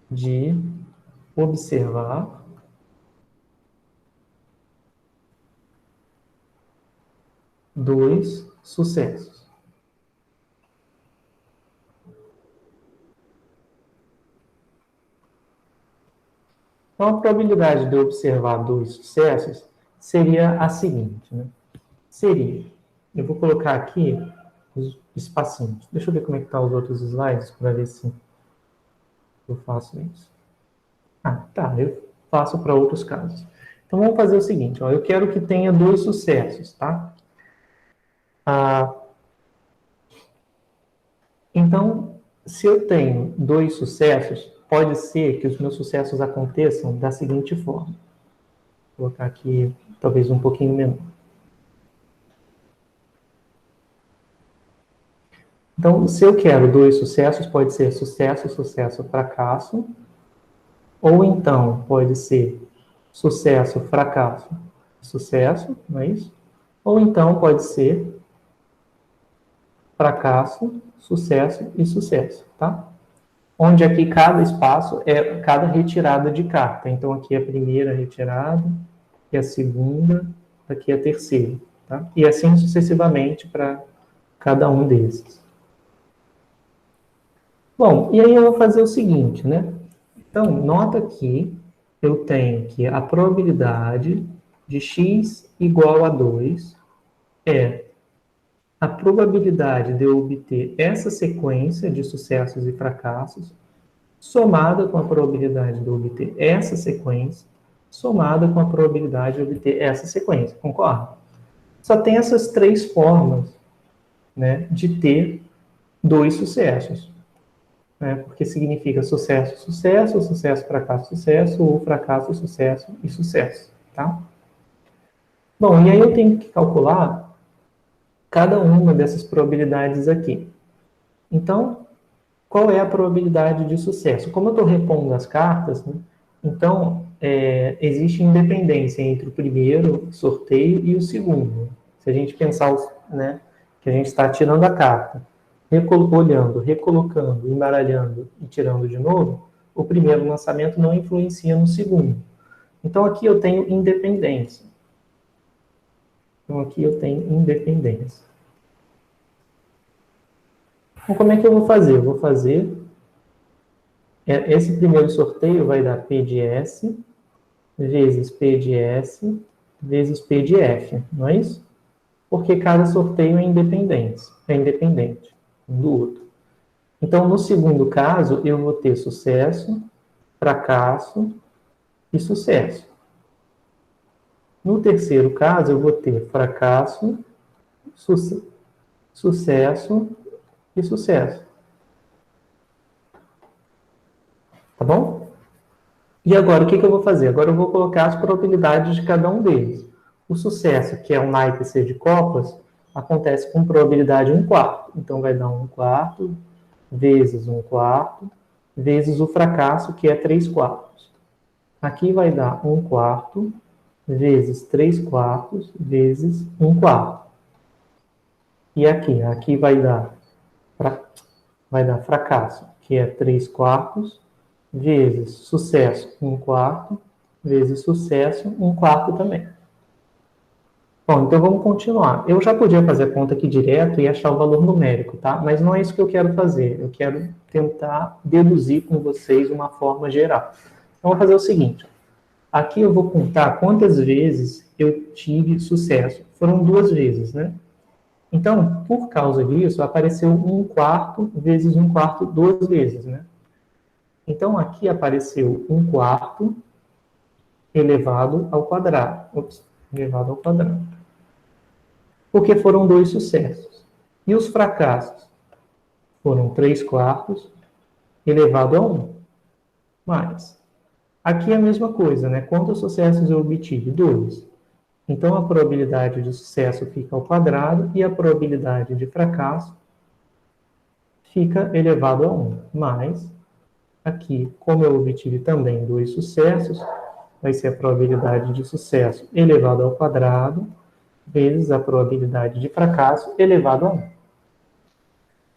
de observar dois sucessos? Então, a probabilidade de eu observar 2 sucessos seria a seguinte, né? Eu vou colocar aqui os espacinhos. Deixa eu ver como é que estão os outros slides para ver se eu faço isso. Tá, eu faço para outros casos. Então, vamos fazer o seguinte, ó, eu quero que tenha 2 sucessos, tá? Então, se eu tenho 2 sucessos, pode ser que os meus sucessos aconteçam da seguinte forma. Vou colocar aqui, talvez um pouquinho menor. Então, se eu quero 2 sucessos, pode ser sucesso, sucesso, fracasso. Ou então, pode ser sucesso, fracasso, sucesso, não é isso? Ou então, pode ser fracasso, sucesso e sucesso, tá? Onde aqui cada espaço é cada retirada de carta. Então, aqui é a primeira retirada, aqui é a segunda, aqui é a terceira, tá? E assim sucessivamente para cada um desses. Bom, e aí eu vou fazer o seguinte, né? Então, nota que eu tenho que a probabilidade de x igual a 2 é a probabilidade de eu obter essa sequência de sucessos e fracassos, somada com a probabilidade de eu obter essa sequência, somada com a probabilidade de obter essa sequência, concorda? Só tem essas 3 formas, né, de ter 2 sucessos. Né, porque significa sucesso, sucesso, sucesso, fracasso, sucesso, ou fracasso, sucesso e sucesso, tá? Bom, e aí eu tenho que calcular cada uma dessas probabilidades aqui. Então, qual é a probabilidade de sucesso? Como eu estou repondo as cartas, né, então, existe independência entre o primeiro sorteio e o segundo. Se a gente pensar, né, que a gente está tirando a carta, olhando, recolocando, embaralhando e tirando de novo, o primeiro lançamento não influencia no segundo. Então, aqui eu tenho independência. Então, como é que eu vou fazer? Eu vou fazer... Esse primeiro sorteio vai dar P de S vezes P de S vezes P de F, não é isso? Porque cada sorteio é independente um do outro. Então, no segundo caso, eu vou ter sucesso, fracasso e sucesso. No terceiro caso, eu vou ter fracasso, sucesso e sucesso. E agora, o que eu vou fazer? Agora eu vou colocar as probabilidades de cada um deles. O sucesso, que é um naipe C de copas, acontece com probabilidade 1/4. Então, vai dar 1/4 vezes 1/4 vezes o fracasso, que é 3/4. Aqui vai dar 1/4 vezes 3/4 vezes 1/4. E aqui vai dar fracasso, que é 3/4 vezes sucesso 1/4 vezes sucesso 1/4 também. Bom, então vamos continuar. Eu já podia fazer a conta aqui direto e achar o valor numérico, tá? Mas não é isso que eu quero fazer. Eu quero tentar deduzir com vocês uma forma geral. Então, vou fazer o seguinte. Aqui eu vou contar quantas vezes eu tive sucesso. Foram 2 vezes, né? Então, por causa disso, apareceu 1/4 vezes 1/4 2 vezes, né? Então, aqui apareceu 1/4 elevado ao quadrado. Elevado ao quadrado. Porque foram 2 sucessos. E os fracassos? Foram 3/4 elevado a 1. Mais. Aqui é a mesma coisa, né? Quantos sucessos eu obtive? 2. Então, a probabilidade de sucesso fica ao quadrado e a probabilidade de fracasso fica elevado a 1. Mais, aqui, como eu obtive também 2 sucessos, vai ser a probabilidade de sucesso elevado ao quadrado vezes a probabilidade de fracasso elevado a 1.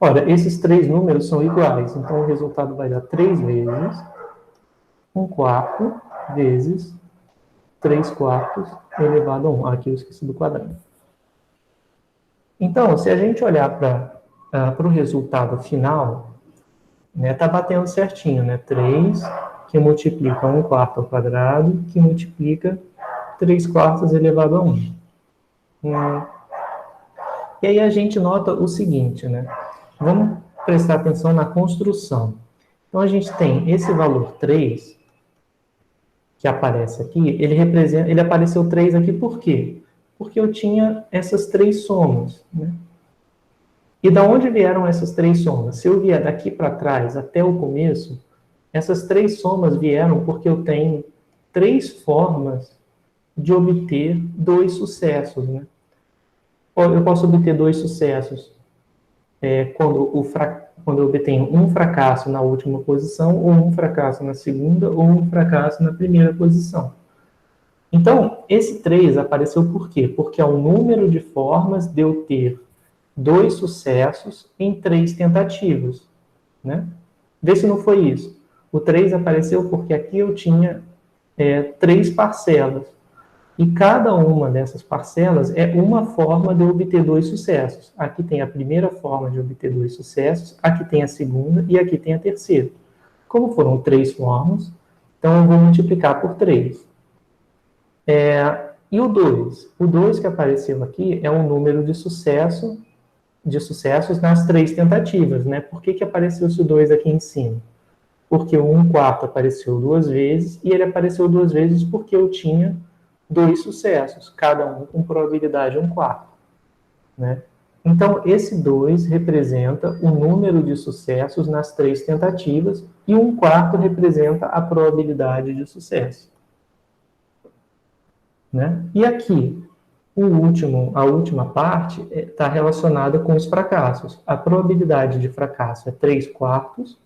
Ora, esses 3 números são iguais, então o resultado vai dar 3 vezes 1/4 vezes 3/4 elevado a 1. Aqui eu esqueci do quadrado. Então, se a gente olhar para o resultado final, né, tá batendo certinho, né? 3 que multiplica 1/4 ao quadrado, que multiplica 3/4 elevado a 1. E aí a gente nota o seguinte, né? Vamos prestar atenção na construção. Então, a gente tem esse valor 3, que aparece aqui, ele apareceu 3 aqui por quê? Porque eu tinha essas 3 somas, né? E da onde vieram essas 3 somas? Se eu vier daqui para trás até o começo, essas 3 somas vieram porque eu tenho 3 formas de obter 2 sucessos, né? Eu posso obter 2 sucessos quando eu obtenho um fracasso na última posição, ou um fracasso na segunda, ou um fracasso na primeira posição. Então, esse 3 apareceu por quê? Porque é o número de formas de eu ter 2 sucessos em 3 tentativas, né? Vê se não foi isso. O 3 apareceu porque aqui eu tinha 3 parcelas. E cada uma dessas parcelas é uma forma de eu obter 2 sucessos. Aqui tem a primeira forma de obter 2 sucessos, aqui tem a segunda e aqui tem a terceira. Como foram 3 formas, então eu vou multiplicar por 3. E o 2? O 2 que apareceu aqui é um número de sucessos nas 3 tentativas, né? Por que apareceu esse 2 aqui em cima? Porque o 1/4 apareceu 2 vezes, e ele apareceu 2 vezes porque eu tinha 2 sucessos, cada um com probabilidade 1/4, né? Então, esse 2 representa o número de sucessos nas 3 tentativas, e 1/4 representa a probabilidade de sucesso, né? E aqui, a última parte está relacionada com os fracassos. A probabilidade de fracasso é 3/4,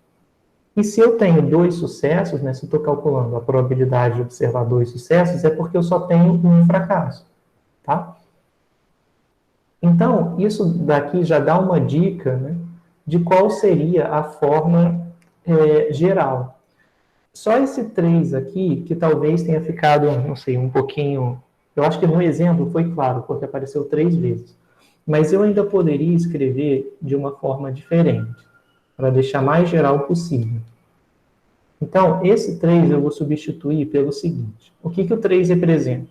e se eu tenho 2 sucessos, né, se eu estou calculando a probabilidade de observar 2 sucessos, é porque eu só tenho um fracasso, tá? Então, isso daqui já dá uma dica, né, de qual seria a forma geral. Só esse 3 aqui, que talvez tenha ficado, não sei, um pouquinho... Eu acho que no exemplo foi claro, porque apareceu 3 vezes. Mas eu ainda poderia escrever de uma forma diferente, para deixar mais geral possível. Então, esse 3 eu vou substituir pelo seguinte. O que o 3 representa?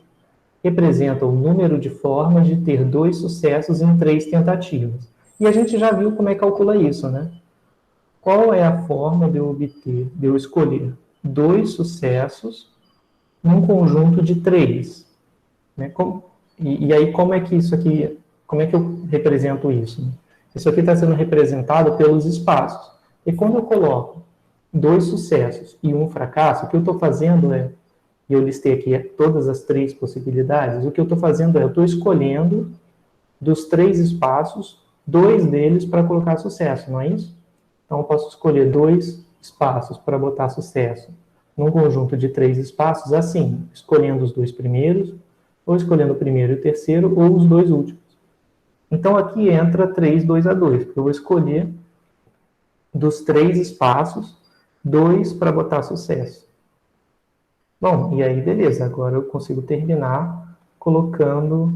Representa o número de formas de ter 2 sucessos em 3 tentativas. E a gente já viu como é que calcula isso, né? Qual é a forma de eu escolher 2 sucessos num conjunto de 3? Né? E aí, como é que eu represento isso? Isso aqui está sendo representado pelos espaços. E quando eu coloco 2 sucessos e 1 fracasso, o que eu estou fazendo é, e eu listei aqui todas as 3 possibilidades, o que eu estou fazendo é, eu estou escolhendo dos 3 espaços, 2 deles para colocar sucesso, não é isso? Então, eu posso escolher 2 espaços para botar sucesso num conjunto de 3 espaços, assim, escolhendo os 2 primeiros, ou escolhendo o primeiro e o terceiro, ou os 2 últimos. Então, aqui entra 3, 2 a 2, porque eu vou escolher dos 3 espaços, 2 para botar sucesso. Bom, e aí, beleza, agora eu consigo terminar colocando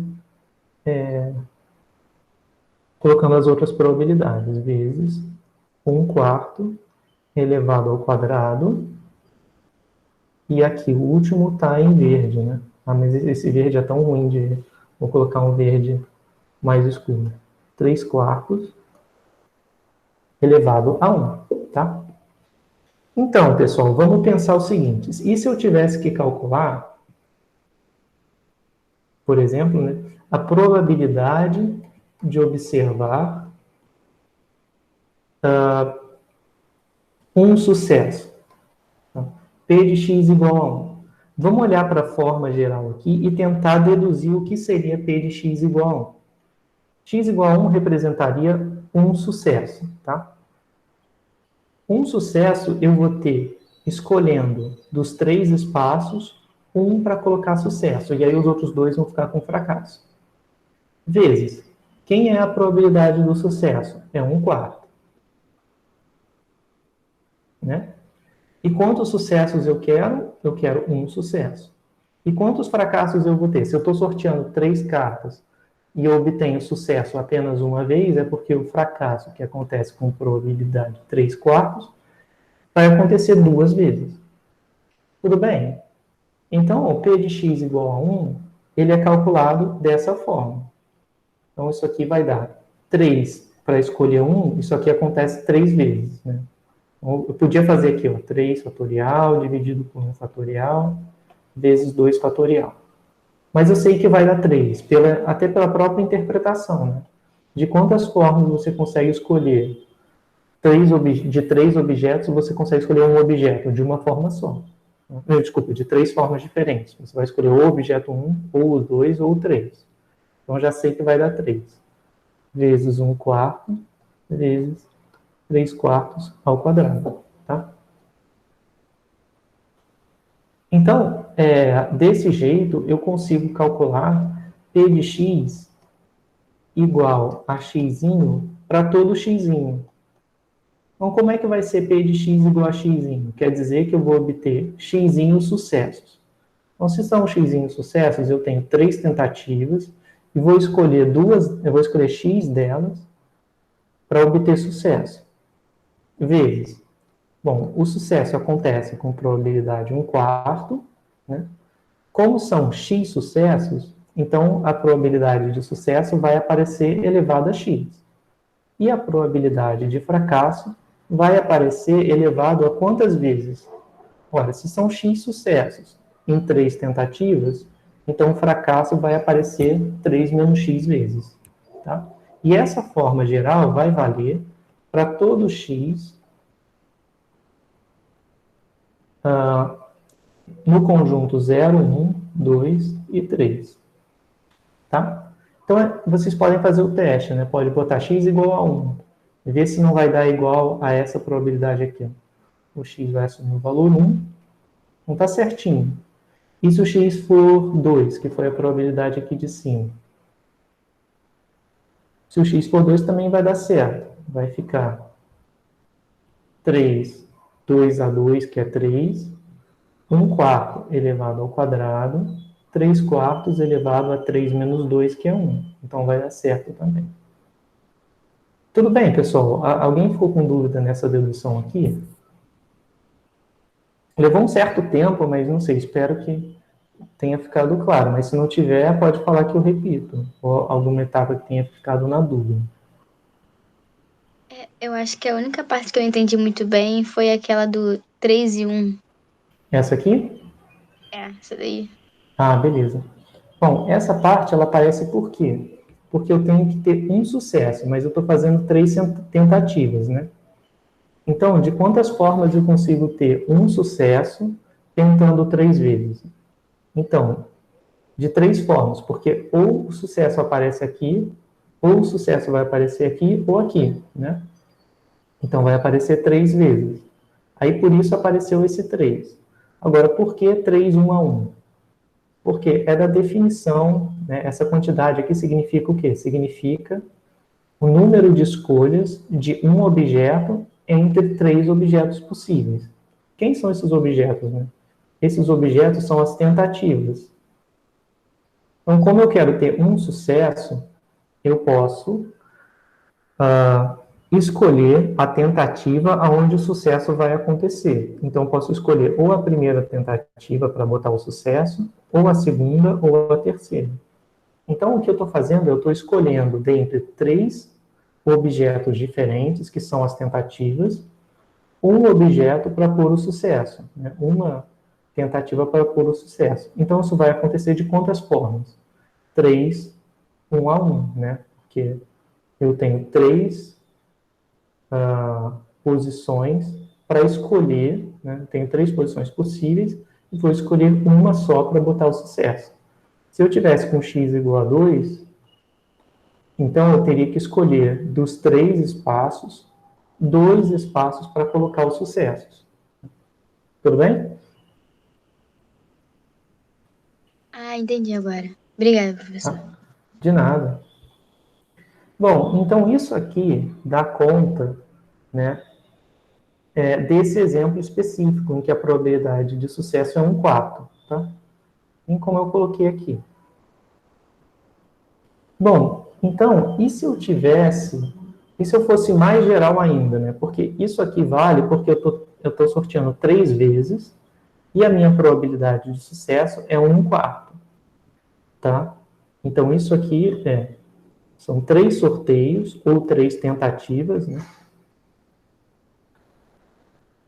as outras probabilidades, vezes 1/4 elevado ao quadrado, e aqui o último está em verde, né? Ah, mas esse verde é tão ruim de... Vou colocar um verde mais escuro. 3/4 elevado a 1, tá? Então, pessoal, vamos pensar o seguinte. E se eu tivesse que calcular, por exemplo, né, a probabilidade de observar um sucesso? P de x igual a 1. Vamos olhar para a forma geral aqui e tentar deduzir o que seria P de x igual a 1. X igual a 1 representaria um sucesso, tá? Um sucesso eu vou ter, escolhendo dos 3 espaços, 1 para colocar sucesso, e aí os outros 2 vão ficar com fracasso. Vezes, quem é a probabilidade do sucesso? É 1/4. Né? E quantos sucessos eu quero? Eu quero um sucesso. E quantos fracassos eu vou ter? Se eu estou sorteando 3 cartas e eu obtenho sucesso apenas uma vez, é porque o fracasso, que acontece com probabilidade 3/4, vai acontecer 2 vezes. Tudo bem? Então, o P de x igual a 1, ele é calculado dessa forma. Então, isso aqui vai dar 3 para escolher 1, isso aqui acontece 3 vezes, né? Então, eu podia fazer aqui, ó, 3 fatorial dividido por 1 fatorial, vezes 2 fatorial. Mas eu sei que vai dar 3, até pela própria interpretação, né? De quantas formas você consegue escolher de 3 objetos, você consegue escolher um objeto de uma forma só. Desculpa, de 3 formas diferentes. Você vai escolher o objeto 1, ou o 2, ou o 3. Então, já sei que vai dar 3. Vezes 1/4, vezes 3/4 ao quadrado, tá? Então, desse jeito, eu consigo calcular P de x igual a x para todo x. Então, como é que vai ser P de x igual a x? Quer dizer que eu vou obter x sucessos. Então, se são x sucessos, eu tenho 3 tentativas e vou escolher x delas para obter sucesso. Vezes. Bom, o sucesso acontece com probabilidade 1/4, né? Como são x sucessos, então a probabilidade de sucesso vai aparecer elevada a x. E a probabilidade de fracasso vai aparecer elevado a quantas vezes? Ora, se são x sucessos em 3 tentativas, então o fracasso vai aparecer 3 menos x vezes. Tá? E essa forma geral vai valer para todo x no conjunto 0, 1, 2 e 3. Tá? Então, vocês podem fazer o teste, né? Pode botar x igual a 1. Ver se não vai dar igual a essa probabilidade aqui. Ó. O x vai assumir o valor 1. Não está certinho. E se o x for 2, que foi a probabilidade aqui de cima? Se o x for 2, também vai dar certo. Vai ficar 3, 2 a 2, que é 3. 1/4 elevado ao quadrado. 3/4 elevado a 3 menos 2, que é 1. Então, vai dar certo também. Tudo bem, pessoal? Alguém ficou com dúvida nessa dedução aqui? Levou um certo tempo, mas não sei, espero que tenha ficado claro. Mas se não tiver, pode falar que eu repito. Ou alguma etapa que tenha ficado na dúvida. Eu acho que a única parte que eu entendi muito bem foi aquela do 3 e 1. Essa aqui? Essa daí. Ah, beleza. Bom, essa parte, ela aparece por quê? Porque eu tenho que ter um sucesso, mas eu estou fazendo 3 tentativas, né? Então, de quantas formas eu consigo ter um sucesso tentando 3 vezes? Então, de 3 formas, porque ou o sucesso aparece aqui, ou o sucesso vai aparecer aqui ou aqui, né? Então, vai aparecer 3 vezes. Aí, por isso, apareceu esse 3. Agora, por que 3, 1 a 1? Porque é da definição, né? Essa quantidade aqui significa o quê? Significa o número de escolhas de um objeto entre 3 objetos possíveis. Quem são esses objetos, né? Esses objetos são as tentativas. Então, como eu quero ter um sucesso, eu posso escolher a tentativa aonde o sucesso vai acontecer. Então, eu posso escolher ou a primeira tentativa para botar o sucesso, ou a segunda, ou a terceira. Então, o que eu estou fazendo, eu estou escolhendo dentre 3 objetos diferentes, que são as tentativas, um objeto para pôr o sucesso, né? Uma tentativa para pôr o sucesso. Então, isso vai acontecer de quantas formas? 3, 1 a 1, né? Porque eu tenho 3 posições para escolher, né? Tenho 3 posições possíveis e vou escolher uma só para botar o sucesso. Se eu tivesse com x igual a 2, então eu teria que escolher dos 3 espaços, 2 espaços para colocar os sucessos. Tudo bem? Ah, entendi agora. Obrigada, professor. De nada. Bom, então isso aqui dá conta, né, desse exemplo específico, em que a probabilidade de sucesso é 1/4, tá? Em como eu coloquei aqui. Bom, então, e se eu fosse mais geral ainda, né? Porque isso aqui vale porque eu tô sorteando 3 vezes e a minha probabilidade de sucesso é 1/4, tá? Então, isso aqui são 3 sorteios ou 3 tentativas, né?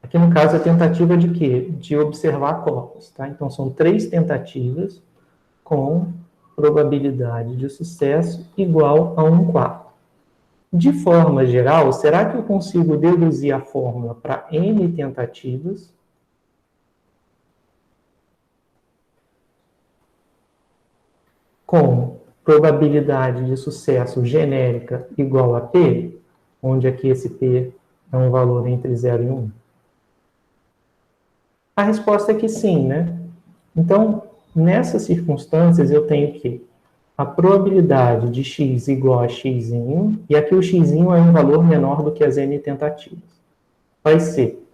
Aqui, no caso, a tentativa de quê? De observar corpos, tá? Então, são 3 tentativas com probabilidade de sucesso igual a 1/4. De forma geral, será que eu consigo deduzir a fórmula para N tentativas? Com probabilidade de sucesso genérica igual a P, onde aqui esse P é um valor entre 0 e 1? A resposta é que sim, né? Então, nessas circunstâncias, eu tenho que a probabilidade de x igual a x, e aqui o x é um valor menor do que as n tentativas. Vai ser,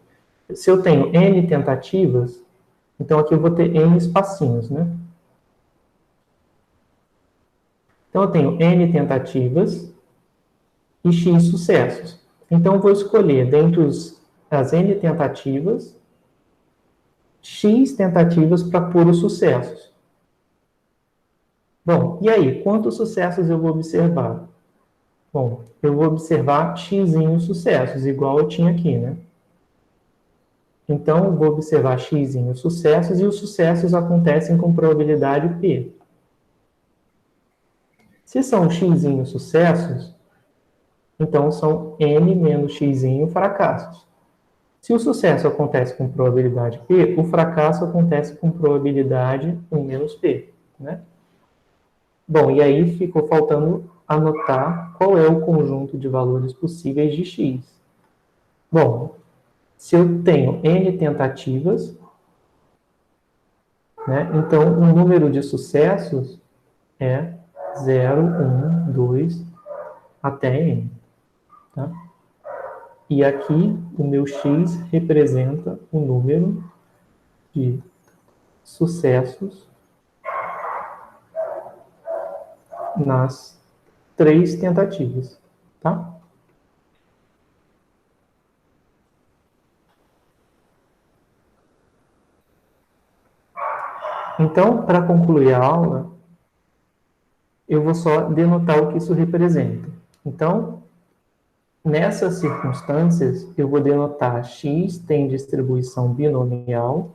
se eu tenho n tentativas, então aqui eu vou ter n espacinhos, né? Então eu tenho n tentativas e x sucessos. Então eu vou escolher dentre as n tentativas, x tentativas para pôr os sucessos. Bom, e aí, quantos sucessos eu vou observar? Bom, eu vou observar x sucessos, igual eu tinha aqui, né? Então, eu vou observar x sucessos, e os sucessos acontecem com probabilidade P. Se são x sucessos, então são n menos x fracassos. Se o sucesso acontece com probabilidade P, o fracasso acontece com probabilidade 1 menos P, né? Bom, e aí ficou faltando anotar qual é o conjunto de valores possíveis de x. Bom, se eu tenho n tentativas, né, então o número de sucessos é 0, 1, 2, até n. Tá? E aqui o meu x representa o número de sucessos nas 3 tentativas, tá? Então, para concluir a aula, eu vou só denotar o que isso representa. Então, nessas circunstâncias, eu vou denotar x tem distribuição binomial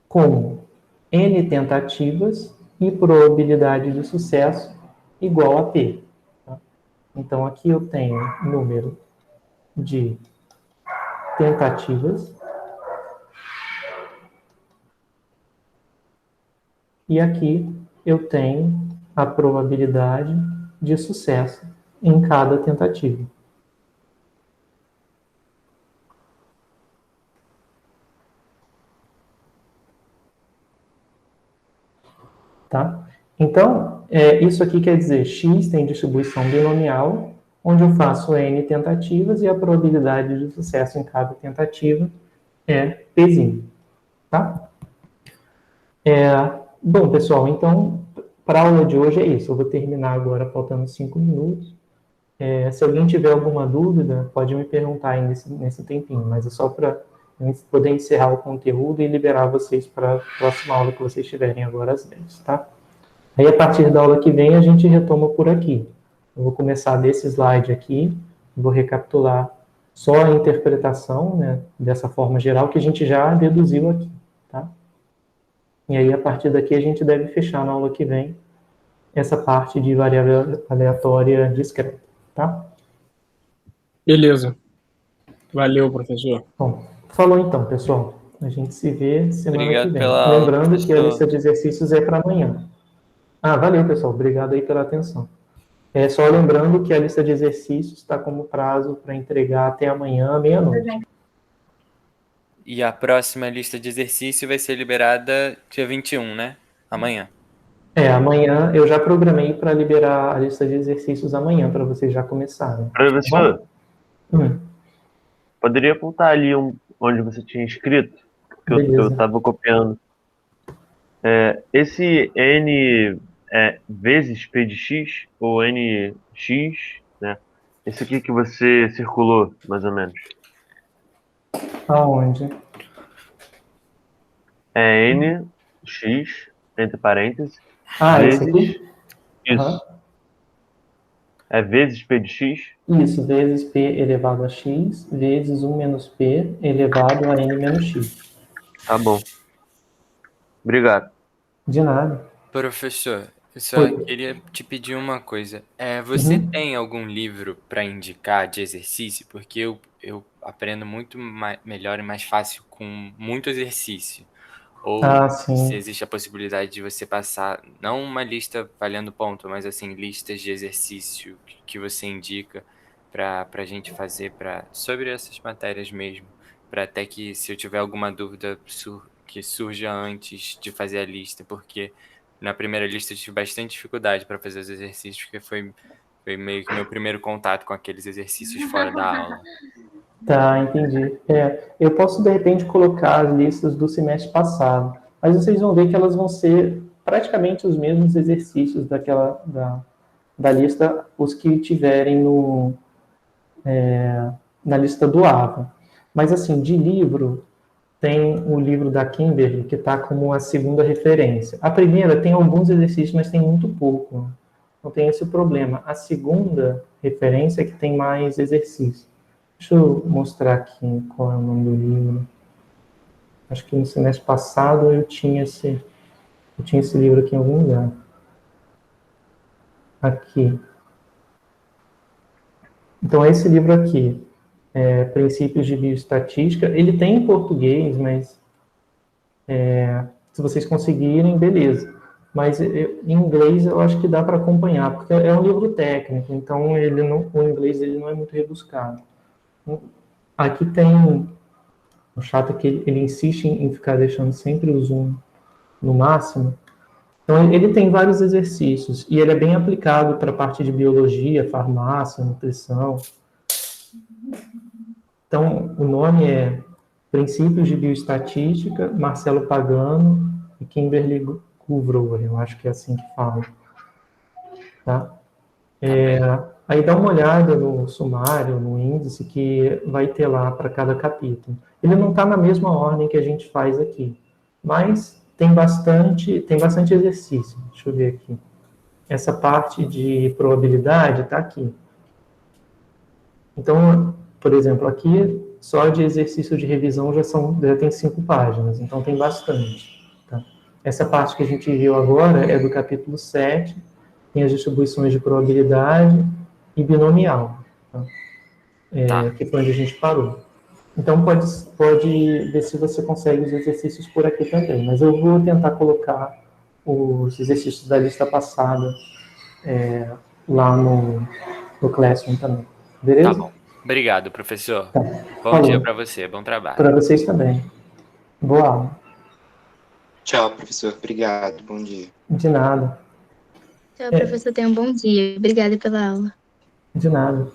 com n tentativas e probabilidade de sucesso igual a P. Tá? Então, aqui eu tenho número de tentativas. E aqui eu tenho a probabilidade de sucesso em cada tentativa. Tá? Então, isso aqui quer dizer, x tem distribuição binomial, onde eu faço n tentativas e a probabilidade de sucesso em cada tentativa é pzinho. Tá? Bom, pessoal, então, para a aula de hoje é isso. Eu vou terminar agora, faltando 5 minutos. Se alguém tiver alguma dúvida, pode me perguntar aí nesse tempinho, mas é só para poder encerrar o conteúdo e liberar vocês para a próxima aula que vocês tiverem agora às 10, tá? Aí, a partir da aula que vem, a gente retoma por aqui. Eu vou começar desse slide aqui, vou recapitular só a interpretação, né, dessa forma geral que a gente já deduziu aqui, tá? E aí, a partir daqui, a gente deve fechar na aula que vem essa parte de variável aleatória discreta, tá? Beleza. Valeu, professor. Bom, falou então, pessoal. A gente se vê semana Obrigado que vem. pela aula, Lembrando que a professor. lista de exercícios é para amanhã. Valeu, pessoal. Obrigado aí pela atenção. Só lembrando que a lista de exercícios está como prazo para entregar até amanhã, meia-noite. E a próxima lista de exercício vai ser liberada dia 21, né? Amanhã. Amanhã eu já programei para liberar a lista de exercícios amanhã, para vocês já começarem. Professor, Hum, poderia apontar ali onde você tinha escrito? Que eu beleza. estava copiando. Esse N vezes P de X, ou NX, né? Esse aqui que você circulou, mais ou menos. Aonde? É NX, entre parênteses, Esse vezes... aqui? Isso. Aham. É vezes P de X? Isso, vezes P elevado a X, vezes 1 menos P elevado a N menos X. Tá bom. Obrigado. De nada. Professor, eu só Oi. queria te pedir uma coisa. Você Uhum. tem algum livro para indicar de exercício? Porque eu aprendo muito melhor e mais fácil com muito exercício. Ou se Sim. existe a possibilidade de você passar, não uma lista valendo ponto, mas assim, listas de exercício que você indica para a gente fazer sobre essas matérias mesmo. Para até que, se eu tiver alguma dúvida que surja antes de fazer a lista, porque na primeira lista eu tive bastante dificuldade para fazer os exercícios, porque foi meio que meu primeiro contato com aqueles exercícios fora da aula. Tá, entendi. Eu posso, de repente, colocar as listas do semestre passado, mas vocês vão ver que elas vão ser praticamente os mesmos exercícios da lista, os que tiverem na lista do AVA. Mas, assim, de livro, tem o livro da Kimberly, que está como a segunda referência. A primeira tem alguns exercícios, mas tem muito pouco. Não tem esse problema. A segunda referência é que tem mais exercício. Deixa eu mostrar aqui qual é o nome do livro. Acho que no semestre passado eu tinha esse livro aqui em algum lugar. Aqui. Então, esse livro aqui, Princípios de Bioestatística, ele tem em português, mas se vocês conseguirem, beleza. Mas em inglês eu acho que dá para acompanhar, porque é um livro técnico, então o inglês ele não é muito rebuscado. Aqui tem... O chato é que ele insiste em ficar deixando sempre o zoom no máximo. Então, ele tem vários exercícios, e ele é bem aplicado para a parte de biologia, farmácia, nutrição. Então, o nome é Princípios de Bioestatística, Marcelo Pagano e Kimberly Grover, eu acho que é assim que fala. Tá? Aí dá uma olhada no sumário, no índice, que vai ter lá para cada capítulo. Ele não está na mesma ordem que a gente faz aqui, mas tem bastante exercício. Deixa eu ver aqui. Essa parte de probabilidade está aqui. Então, por exemplo, aqui, só de exercício de revisão já tem 5 páginas, então tem bastante. Tá? Essa parte que a gente viu agora é do capítulo 7, tem as distribuições de probabilidade e binomial. Tá? que foi onde a gente parou. Então, pode ver se você consegue os exercícios por aqui também. Mas eu vou tentar colocar os exercícios da lista passada lá no Classroom também. Beleza? Tá bom. Obrigado, professor. Tá. Bom dia para você. Bom trabalho. Para vocês também. Boa aula. Tchau, professor. Obrigado. Bom dia. De nada. Tchau, professor. Tenha um bom dia. Obrigada pela aula. De nada.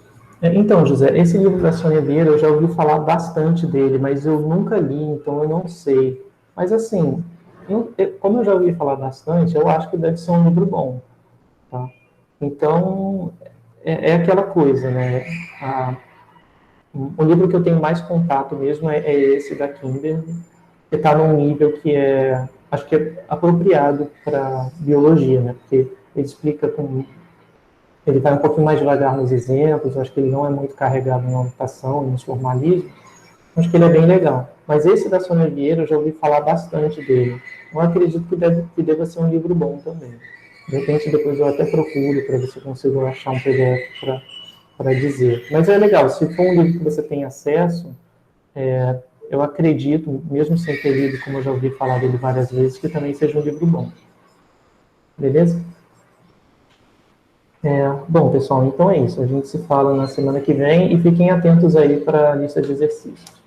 Então, José, esse livro da Sônia Vieira, eu já ouvi falar bastante dele, mas eu nunca li, então eu não sei. Mas, assim, como eu já ouvi falar bastante, eu acho que deve ser um livro bom. Tá? Então, é aquela coisa, né? O livro que eu tenho mais contato mesmo é esse da Kimberly, que está num nível que acho que é apropriado para biologia, né? Porque ele explica ele vai um pouquinho mais devagar nos exemplos, acho que ele não é muito carregado na anotação e nos formalismos, acho que ele é bem legal. Mas esse da Sônia Vieira, eu já ouvi falar bastante dele. Eu acredito que deva ser um livro bom também. De repente, depois eu até procuro para ver se eu consigo achar um PDF para dizer. Mas é legal, se for um livro que você tem acesso, eu acredito, mesmo sem ter lido, como eu já ouvi falar dele várias vezes, que também seja um livro bom. Beleza? Bom, pessoal, então é isso. A gente se fala na semana que vem e fiquem atentos aí para a lista de exercícios.